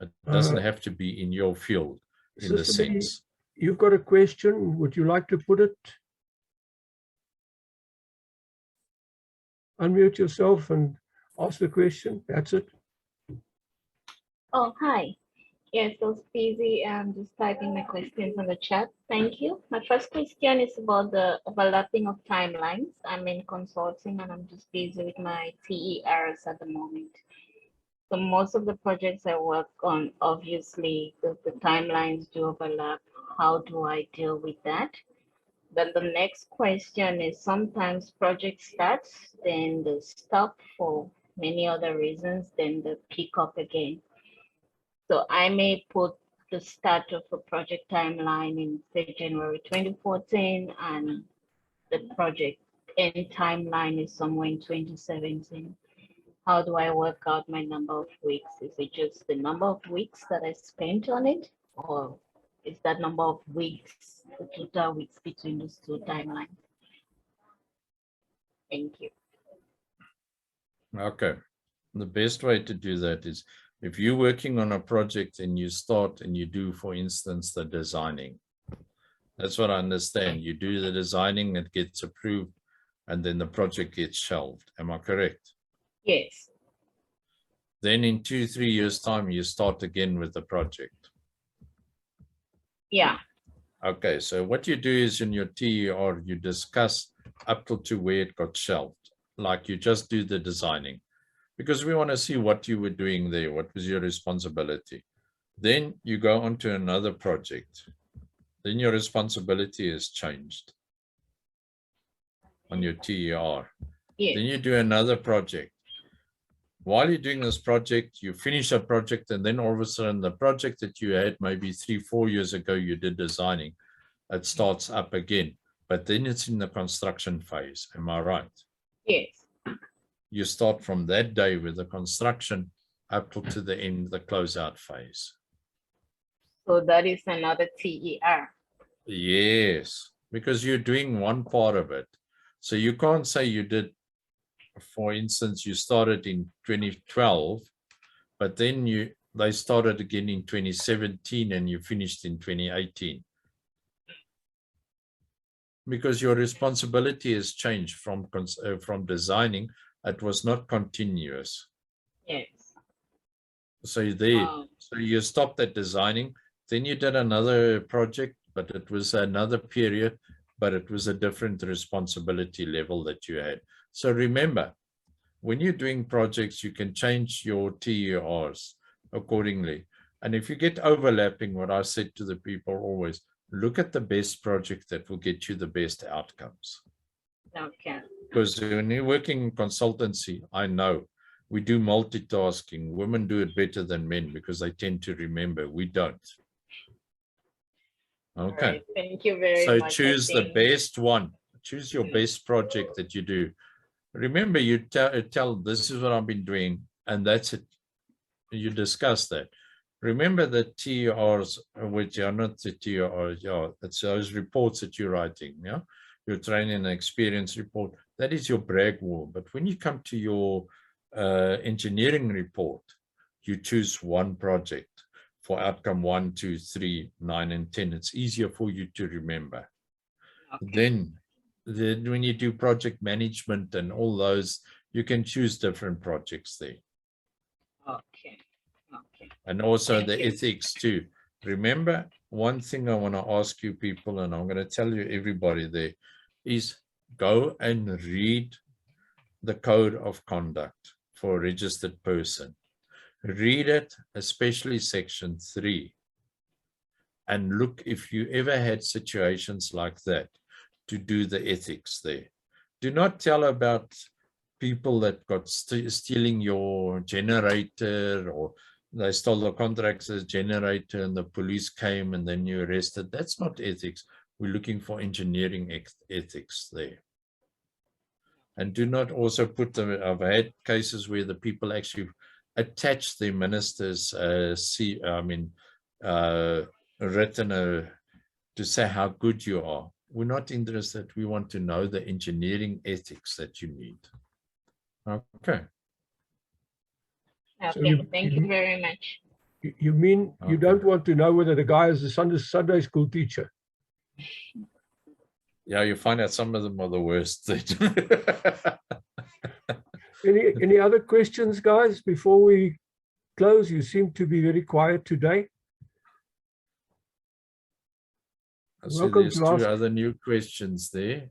It doesn't have to be in your field in the sense. You've got a question. Would you like to put it? Unmute yourself and ask the question. That's it. Oh, hi. Yes, I was busy just typing my questions on the chat. Thank you. My first question is about the overlapping of timelines. I'm in consulting and I'm just busy with my TERs at the moment. So most of the projects I work on, obviously, the timelines do overlap. How do I deal with that? Then the next question is, sometimes project starts, then they stop for many other reasons, then they pick up again. So I may put the start of a project timeline in, say, January 2014, and the project end timeline is somewhere in 2017. How do I work out my number of weeks? Is it just the number of weeks that I spent on it, or is that number of weeks, the total weeks between those 2 timelines? Thank you. Okay. The best way to do that is, if you're working on a project and you start and you do, for instance, the designing. That's what I understand. You do the designing, it gets approved, and then the project gets shelved. Am I correct? Yes. Then in 2-3 years' time, you start again with the project. Yeah. Okay, so what you do is in your TER, you discuss up to where it got shelved. Like you just do the designing, because we want to see what you were doing there. What was your responsibility? Then you go on to another project. Then your responsibility is changed on your TER. Yes. Then you do another project. While you're doing this project, you finish a project, and then all of a sudden the project that you had maybe 3-4 years ago, you did designing, it starts up again, but then it's in the construction phase. Am I right? Yes. You start from that day with the construction up to the end, the closeout phase. So that is another TER. Yes, because you're doing one part of it. So you can't say you did, for instance, you started in 2012, but then They started again in 2017 and you finished in 2018. Because your responsibility has changed from designing. It was not continuous. Yes. So you stopped at designing, then you did another project, but it was another period, but it was a different responsibility level that you had. So remember, when you're doing projects, you can change your TERs accordingly. And if you get overlapping, what I said to the people always, look at the best project that will get you the best outcomes. Okay. Because when you're working in consultancy, I know we do multitasking. Women do it better than men because they tend to remember. We don't. Okay. All right. Thank you very So much. choose the best one. Choose your best project that you do. Remember, you tell this is what I've been doing, and that's it. You discuss that. Remember the TRs, which are not the TRs, yeah, it's those reports that you're writing, yeah, your training and experience report. That is your brag wall. But when you come to your engineering report, you choose one project for outcome 1, 2, 3, 9, and 10. It's easier for you to remember. Okay. Then when you do project management and all those, you can choose different projects there. Okay. Okay. And also Thank the you. ethics too. Remember, one thing I want to ask you people, and I'm going to tell you everybody there, is go and read the code of conduct for a registered person. Read it, especially section 3. And look if you ever had situations like that, to do the ethics there. Do not tell about people that got stealing your generator, or they stole the contractor's generator and the police came and then you arrested. That's not ethics. We're looking for engineering ethics there. And do not also put them, I've had cases where the people actually attach the minister's written to say how good you are. We're not interested. We want to know the engineering ethics that you need. Okay. So Okay. Thank you very much. You mean you Okay. don't want to know whether the guy is a Sunday school teacher? Yeah, you find out some of them are the worst. Any other questions, guys, before we close? You seem to be very quiet today. So Welcome there's to 2 ask. other new questions there.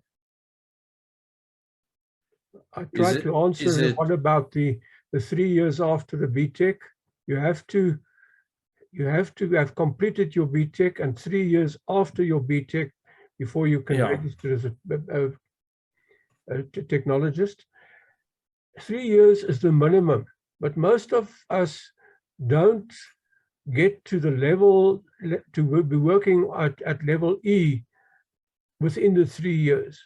I tried to answer the one about the 3 years after the BTech. You have to have completed your BTech, and 3 years after your BTech before you can register as a technologist. 3 years is the minimum, but most of us don't get to the level to be working at level E within the 3 years.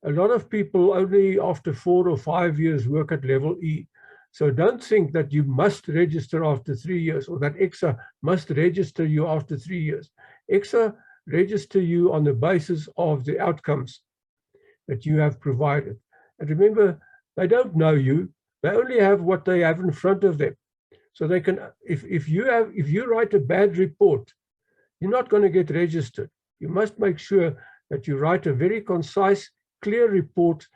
A lot of people only after 4 or 5 years work at level E. So don't think that you must register after 3 years, or that ECSA must register you after 3 years. ECSA register you on the basis of the outcomes that you have provided. And remember, they don't know you. They only have what they have in front of them. So they can, if you write a bad report, you're not going to get registered. You must make sure that you write a very concise, clear report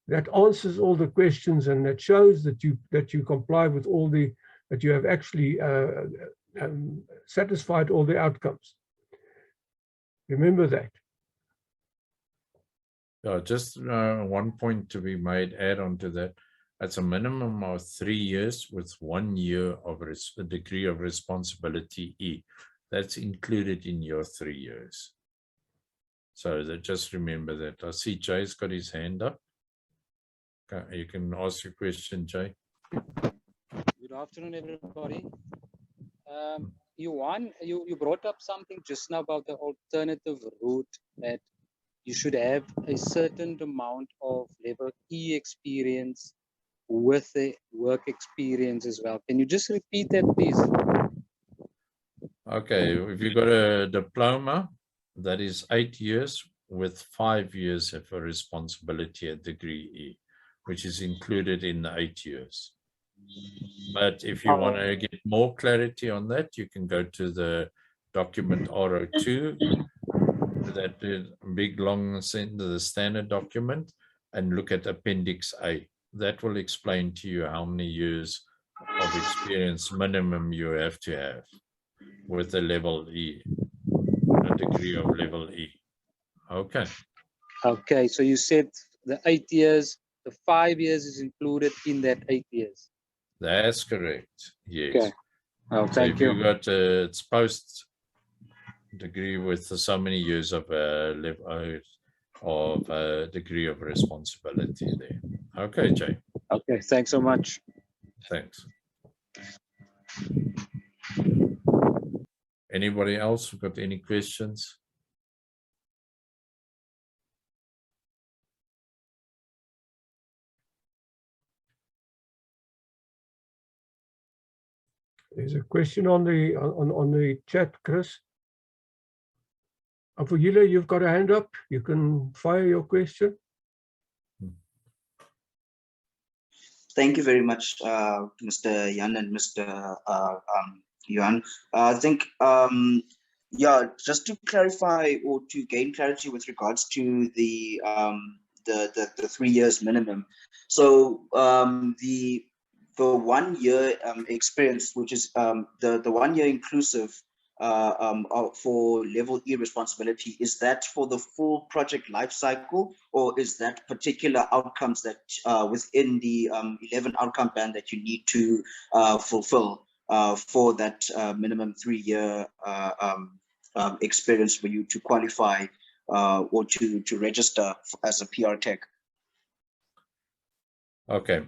that answers all the questions and that shows that you comply with all that you have actually satisfied all the outcomes. Remember that. Just one point to be made, add on to that. It's a minimum of 3 years with 1 year of a degree of responsibility E. That's included in your 3 years. So just remember that. I see Jay's got his hand up. Okay, you can ask your question, Jay. Good afternoon, everybody. You brought up something just now about the alternative route, that you should have a certain amount of level E experience with the work experience as well. Can you just repeat that, please? Okay, if you got a diploma, that is 8 years with 5 years of a responsibility at degree E, which is included in the 8 years. But if you want to get more clarity on that, you can go to the document R02, that big long the standard document, and look at Appendix A. That will explain to you how many years of experience minimum you have to have with a level E, a degree of level E. Okay. Okay, so you said the 8 years, the 5 years is included in that 8 years. That's correct. Yes. Okay. Oh, So thank if you. you got it's post degree with so many years of level of degree of responsibility there. Okay, Jay. Okay, thanks so much. Thanks. Anybody else got any questions? There's a question on the chat, Chris. Avuyile, you've got a hand up. You can fire your question. Thank you very much, Mr. Jan and Mr. Yuan. I think, yeah, just to clarify or to gain clarity with regards to the 3 years minimum. So the 1 year experience, which is the 1 year inclusive for level E responsibility, is that for the full project life cycle, or is that particular outcomes that within the 11 outcome band that you need to fulfill for that minimum 3 year experience for you to qualify or to register as a PR tech? Okay.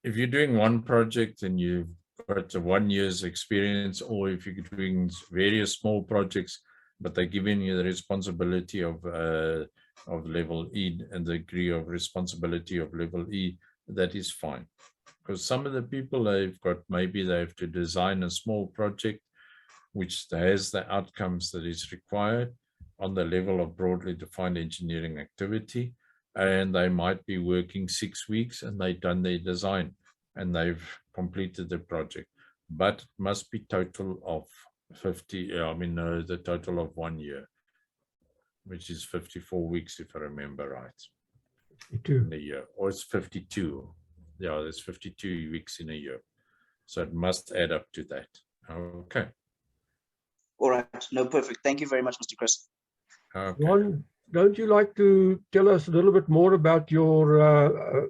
If you're doing one project and you've got a 1 year's experience, or if you're doing various small projects, but they're giving you the responsibility of level E and the degree of responsibility of level E, that is fine. Because some of the people they've got, maybe they have to design a small project which has the outcomes that is required on the level of broadly defined engineering activity, and they might be working 6 weeks and they've done their design and they've completed the project, but it must be total of 50, the total of 1 year, which is 54 weeks, if I remember right. 52. In a year, or it's 52. Yeah, there's 52 weeks in a year. So it must add up to that. Okay. All right, no, perfect. Thank you very much, Mr. Chris. Okay. Ron, don't you like to tell us a little bit more about your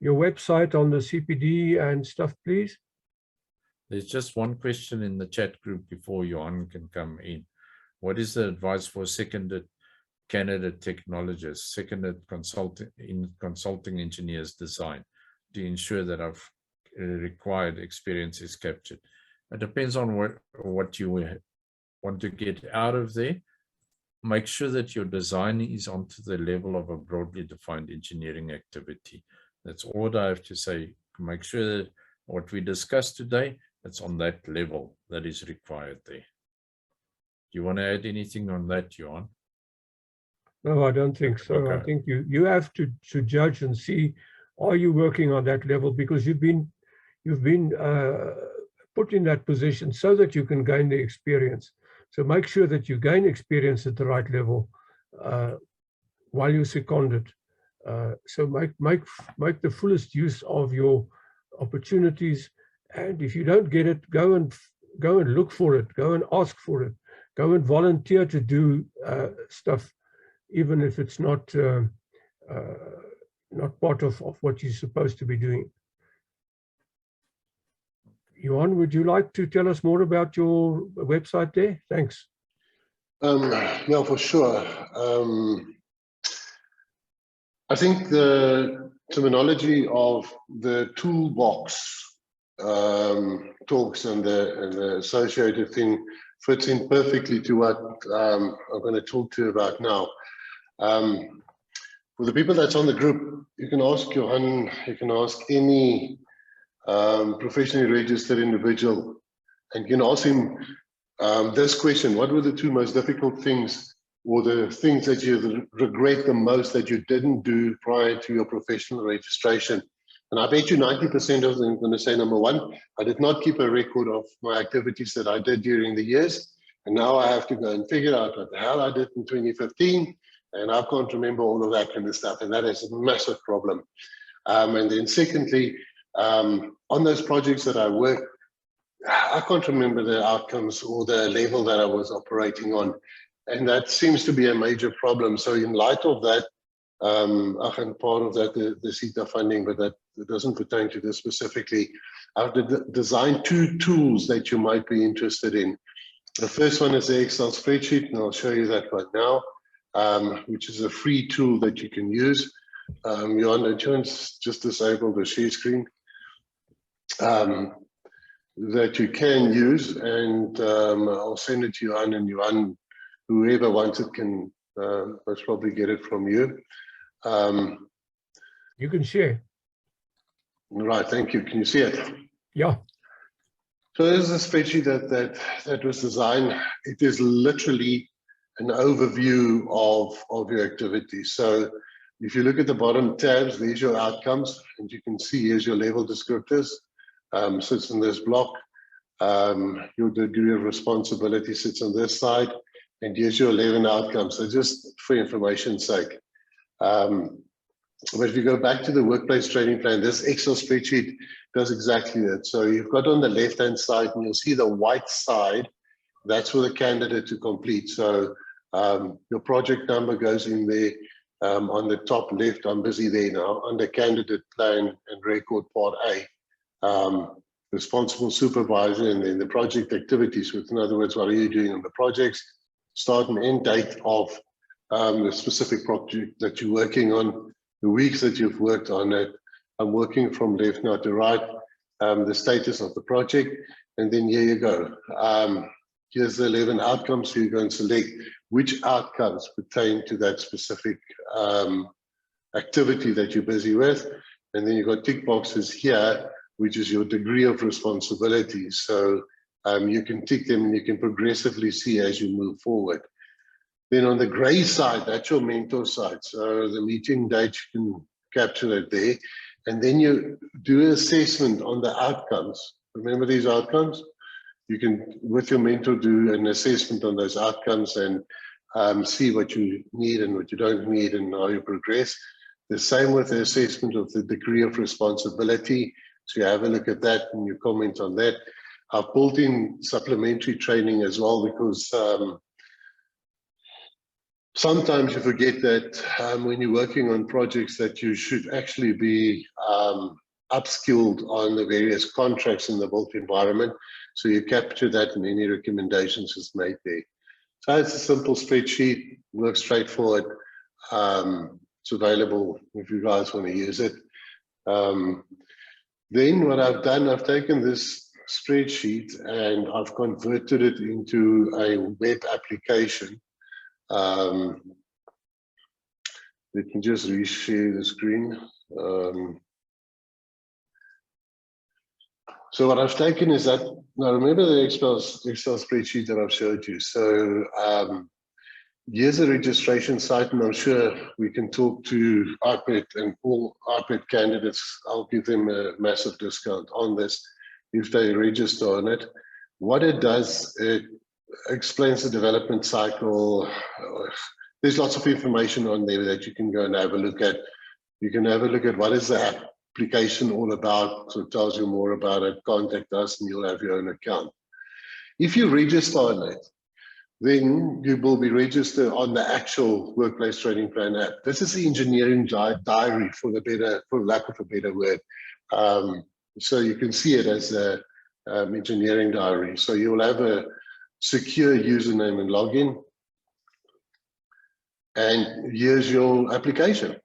website on the CPD and stuff, please? There's just one question in the chat group before Johan can come in. What is the advice for seconded candidate technologists, seconded consulting engineers design to ensure that our required experience is captured? It depends on what you want to get out of there. Make sure that your design is onto the level of a broadly defined engineering activity. That's all I have to say. Make sure that what we discussed today, it's on that level that is required there. Do you want to add anything on that, Johan? No, I don't think so. Okay. I think you have to judge and see, are you working on that level? Because you've been put in that position so that you can gain the experience. So make sure that you gain experience at the right level while you're seconded. So make the fullest use of your opportunities. And if you don't get it, go and look for it. Go and ask for it. Go and volunteer to do stuff, even if it's not part of what you're supposed to be doing. Johan, would you like to tell us more about your website there? Thanks. Yeah, for sure. I think the terminology of the toolbox talks and the associated thing fits in perfectly to what I'm going to talk to you about now. For the people that's on the group, you can ask Johan, you can ask any professionally registered individual, and you can ask him this question: what were the two most difficult things, or the things that you regret the most that you didn't do prior to your professional registration? And I bet you 90% of them are going to say, number one, I did not keep a record of my activities that I did during the years. And now I have to go and figure out what the hell I did in 2015. And I can't remember all of that kind of stuff. And that is a massive problem. And then secondly, on those projects that I worked, I can't remember the outcomes or the level that I was operating on. And that seems to be a major problem. So in light of that, and part of that, the CETA funding, but that doesn't pertain to this specifically. I've designed two tools that you might be interested in. The first one is the Excel spreadsheet, and I'll show you that right now, which is a free tool that you can use. Johan, just disable the share screen. That you can use, and I'll send it to Johan, and Johan, whoever wants it can most probably get it from you. You can share. Right, thank you. Can you see it? Yeah. So this is a spreadsheet that was designed. It is literally an overview of your activities. So if you look at the bottom tabs, there's your outcomes, and you can see here's your level descriptors. Sits in this block. Your degree of responsibility sits on this side, and here's your 11 outcomes. So just for information's sake. But if you go back to the workplace training plan, this Excel spreadsheet does exactly that. So you've got on the left-hand side, and you'll see the white side. That's for the candidate to complete. So your project number goes in there on the top left. I'm busy there now. Under candidate plan and record part A. Responsible supervisor, and then the project activities. In other words, what are you doing on the projects? Start and end date of the specific project that you're working on, the weeks that you've worked on it. I'm working from left now to right, the status of the project, and then here you go. Here's the 11 outcomes. So you go and select which outcomes pertain to that specific activity that you're busy with. And then you've got tick boxes here, which is your degree of responsibility. So you can tick them and you can progressively see as you move forward. Then on the gray side, that's your mentor side. So the meeting date, you can capture it there. And then you do an assessment on the outcomes. Remember these outcomes? You can, with your mentor, do an assessment on those outcomes and see what you need and what you don't need and how you progress. The same with the assessment of the degree of responsibility. So you have a look at that and you comment on that. I've built in supplementary training as well, because sometimes you forget that when you're working on projects that you should actually be upskilled on the various contracts in the built environment. So you capture that in any recommendations is made there. So it's a simple spreadsheet, works straightforward. It's available if you guys want to use it. Then what I've done, I've taken this spreadsheet and I've converted it into a web application. Let me just reshare the screen. So what I've taken is that, now remember the Excel spreadsheet that I've showed you. So here's a registration site, and I'm sure we can talk to IPET and all IPET candidates. I'll give them a massive discount on this if they register on it. What it does, it explains the development cycle. There's lots of information on there that you can go and have a look at. You can have a look at what is the application all about, so it tells you more about it. Contact us and you'll have your own account. If you register on it, then you will be registered on the actual workplace training plan app. This is the engineering diary, for lack of a better word. So you can see it as a engineering diary. So you'll have a secure username and login. And here's your application.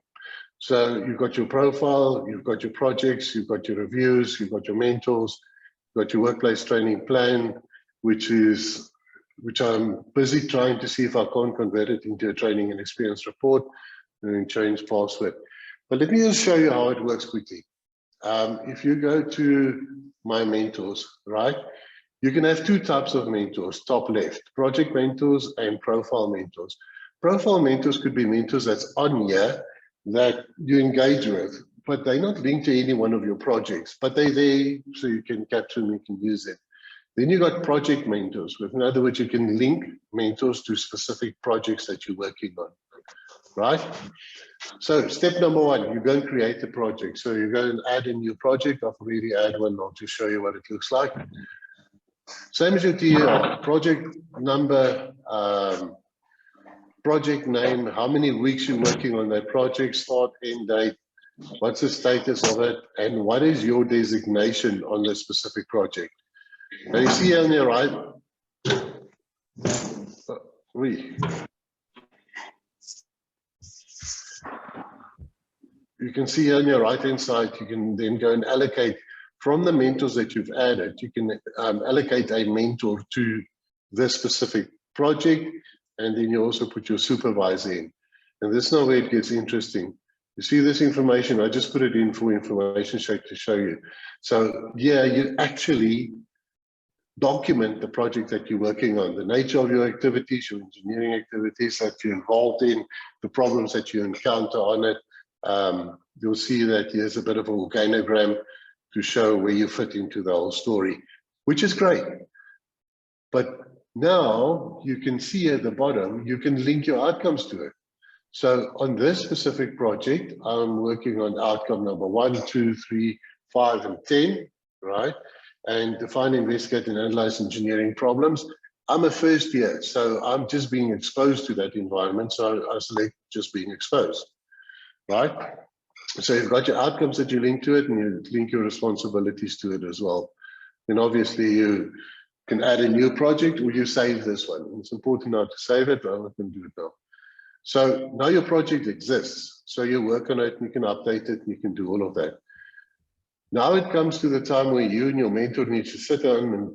So you've got your profile, you've got your projects, you've got your reviews, you've got your mentors, you've got your workplace training plan, which I'm busy trying to see if I can't convert it into a training and experience report and then change password. But let me just show you how it works quickly. If you go to my mentors, right, you can have two types of mentors, top left, project mentors and profile mentors. Profile mentors could be mentors that's on here that you engage with. but they're not linked to any one of your projects, but they're there so you can capture them, you can use it. Then you got project mentors. In other words, you can link mentors to specific projects that you're working on, right? So step number one, you go and create a project. So you go and add a new project. I've already added one now to show you what it looks like. Same as your TER, project number, project name, how many weeks you're working on that project, start, end date, what's the status of it, and what is your designation on the specific project. Now you see on your right, you can see on your right hand side, you can then go and allocate from the mentors that you've added, you can allocate a mentor to this specific project, and then you also put your supervisor in. And this is now where it gets interesting. You see this information, I just put it in for information sake to show you. So yeah, you actually document the project that you're working on, the nature of your activities, your engineering activities that you're involved in, the problems that you encounter on it. You'll see that here's a bit of an organogram to show where you fit into the whole story, which is great. But now you can see at the bottom, you can link your outcomes to it. So on this specific project, I'm working on outcome number 1, 2, 3, 5, and 10, right? And define, investigate, and analyze engineering problems. I'm a first year, so I'm just being exposed to that environment. So I select just being exposed, right? So you've got your outcomes that you link to it, and you link your responsibilities to it as well. And obviously you can add a new project or you save this one. It's important now to save it, but I'm not going to do it now. So now your project exists. So you work on it, and you can update it, and you can do all of that. Now it comes to the time where you and your mentor need to sit down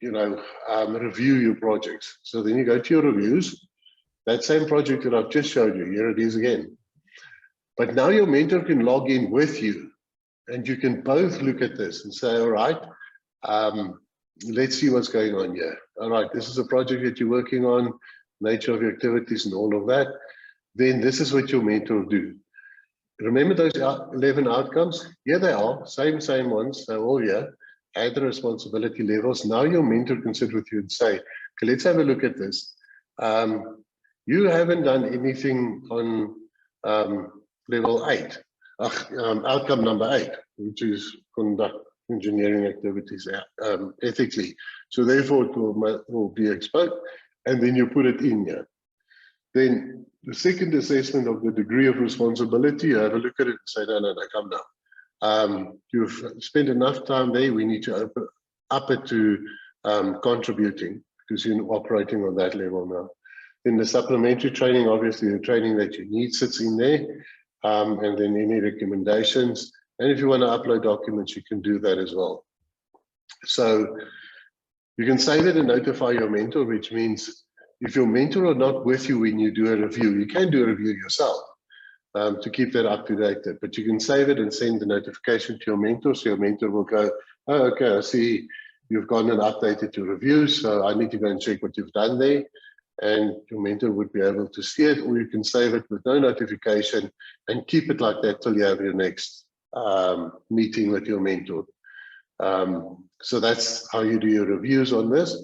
and review your projects. So then you go to your reviews. That same project that I've just showed you, here it is again. But now your mentor can log in with you, and you can both look at this and say, all right, let's see what's going on here. All right, this is a project that you're working on, nature of your activities and all of that. Then this is what your mentor will do. Remember those 11 outcomes? Here they are, same ones, they're all here. Add the responsibility levels. Now your mentor can sit with you and say, okay, let's have a look at this. You haven't done anything on level 8, outcome number 8, which is conduct engineering activities ethically. So therefore it will be exposed, and then you put it in here. Then the second assessment of the degree of responsibility, you have a look at it and say, no, come now. You've spent enough time there, we need to up it to contributing, because you're operating on that level now. Then the supplementary training, obviously the training that you need sits in there, and then any recommendations. And if you want to upload documents, you can do that as well. So you can save it and notify your mentor, which means if your mentor are not with you when you do a review, you can do a review yourself to keep that up to date. But you can save it and send the notification to your mentor. So your mentor will go, oh, okay, I see you've gone and updated your reviews. So I need to go and check what you've done there. And your mentor would be able to see it, or you can save it with no notification and keep it like that till you have your next meeting with your mentor. So that's how you do your reviews on this.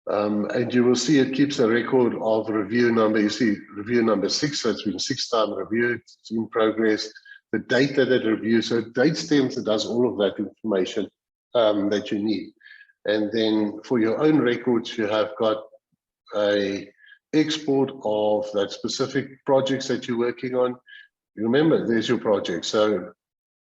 And you will see it keeps a record of review number. You see review number 6, so it's been 6-time review, it's in progress. The date that it reviews, so date stamps, it does all of that information that you need. And then for your own records, you have got a export of that specific projects that you're working on. Remember, there's your project. So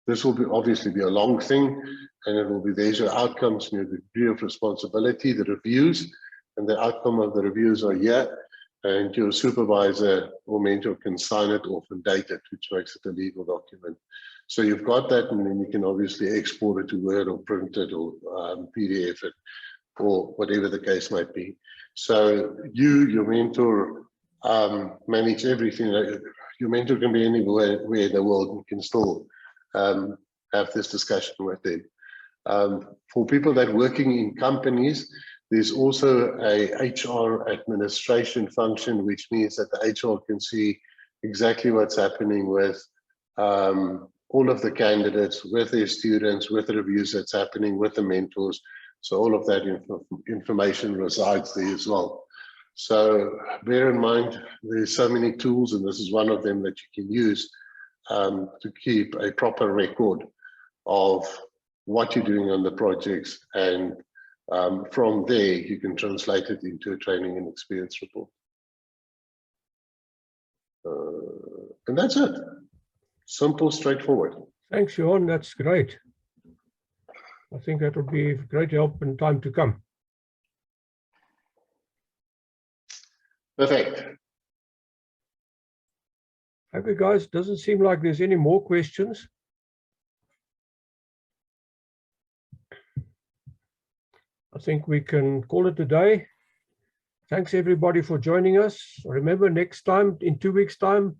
this will be obviously be a long thing, and it will be there's your outcomes and your degree of responsibility, the reviews, and the outcome of the reviews are here, and your supervisor or mentor can sign it off and date it, which makes it a legal document. So you've got that, and then you can obviously export it to Word or print it or PDF it, or whatever the case might be. So your mentor manage everything. Your mentor can be anywhere in the world. You can still have this discussion with them. For people that are working in companies, there's also a HR administration function, which means that the HR can see exactly what's happening with all of the candidates, with their students, with the reviews that's happening with the mentors. So all of that information resides there as well. So bear in mind, there's so many tools, and this is one of them that you can use to keep a proper record of what you're doing on the projects. And from there, you can translate it into a training and experience report. And that's it. Simple, straightforward. Thanks, Johan. That's great. I think that will be of great help in time to come. Perfect. Okay, guys, doesn't seem like there's any more questions. I think we can call it a day. Thanks everybody for joining us. Remember, next time, in 2 weeks' time,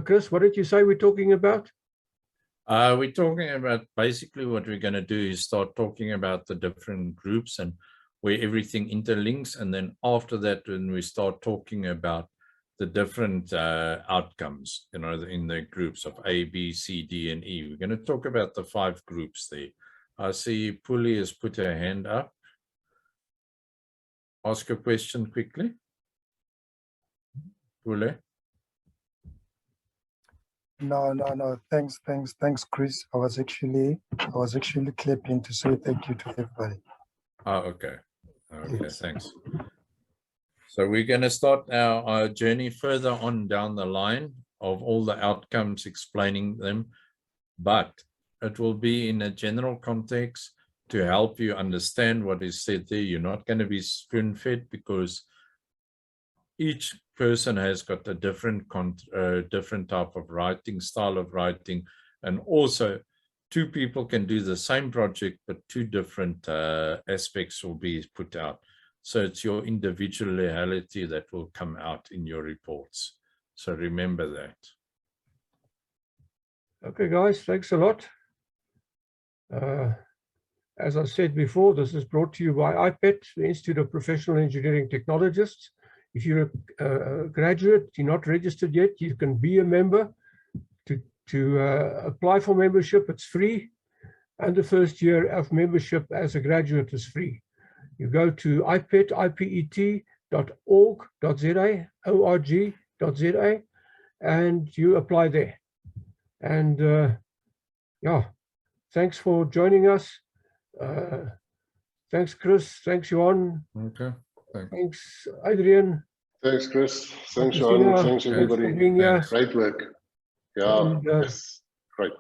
Chris, what did you say we're talking about? We're talking about basically what we're going to do is start talking about the different groups and where everything interlinks. And then after that, when we start talking about the different outcomes, you know, in the groups of A, B, C, D, and E, we're going to talk about the 5 groups there. I see Puli has put her hand up. Ask a question quickly. Puli? No. Thanks, Chris. I was actually clapping to say thank you to everybody. Oh, okay. Okay, thanks. So we're going to start our journey further on down the line of all the outcomes, explaining them, but it will be in a general context to help you understand what is said there. You're not going to be spoon-fed because each person has got a different type of writing, style of writing, and also 2 people can do the same project, but 2 different aspects will be put out. So it's your individuality that will come out in your reports. So remember that. Okay, guys, thanks a lot. As I said before, this is brought to you by IPET, the Institute of Professional Engineering Technologists. If you're a graduate, you're not registered yet, you can be a member. To apply for membership, it's free. And the first year of membership as a graduate is free. You go to ipet.org.za, and you apply there. And yeah, thanks for joining us. Thanks, Chris. Thanks, Johan. Okay. Thanks, Adrian. Thanks, Chris. Thanks, Christina. Johan. Thanks, everybody. Thanks for being here. Great work. Yeah, And, yes, great.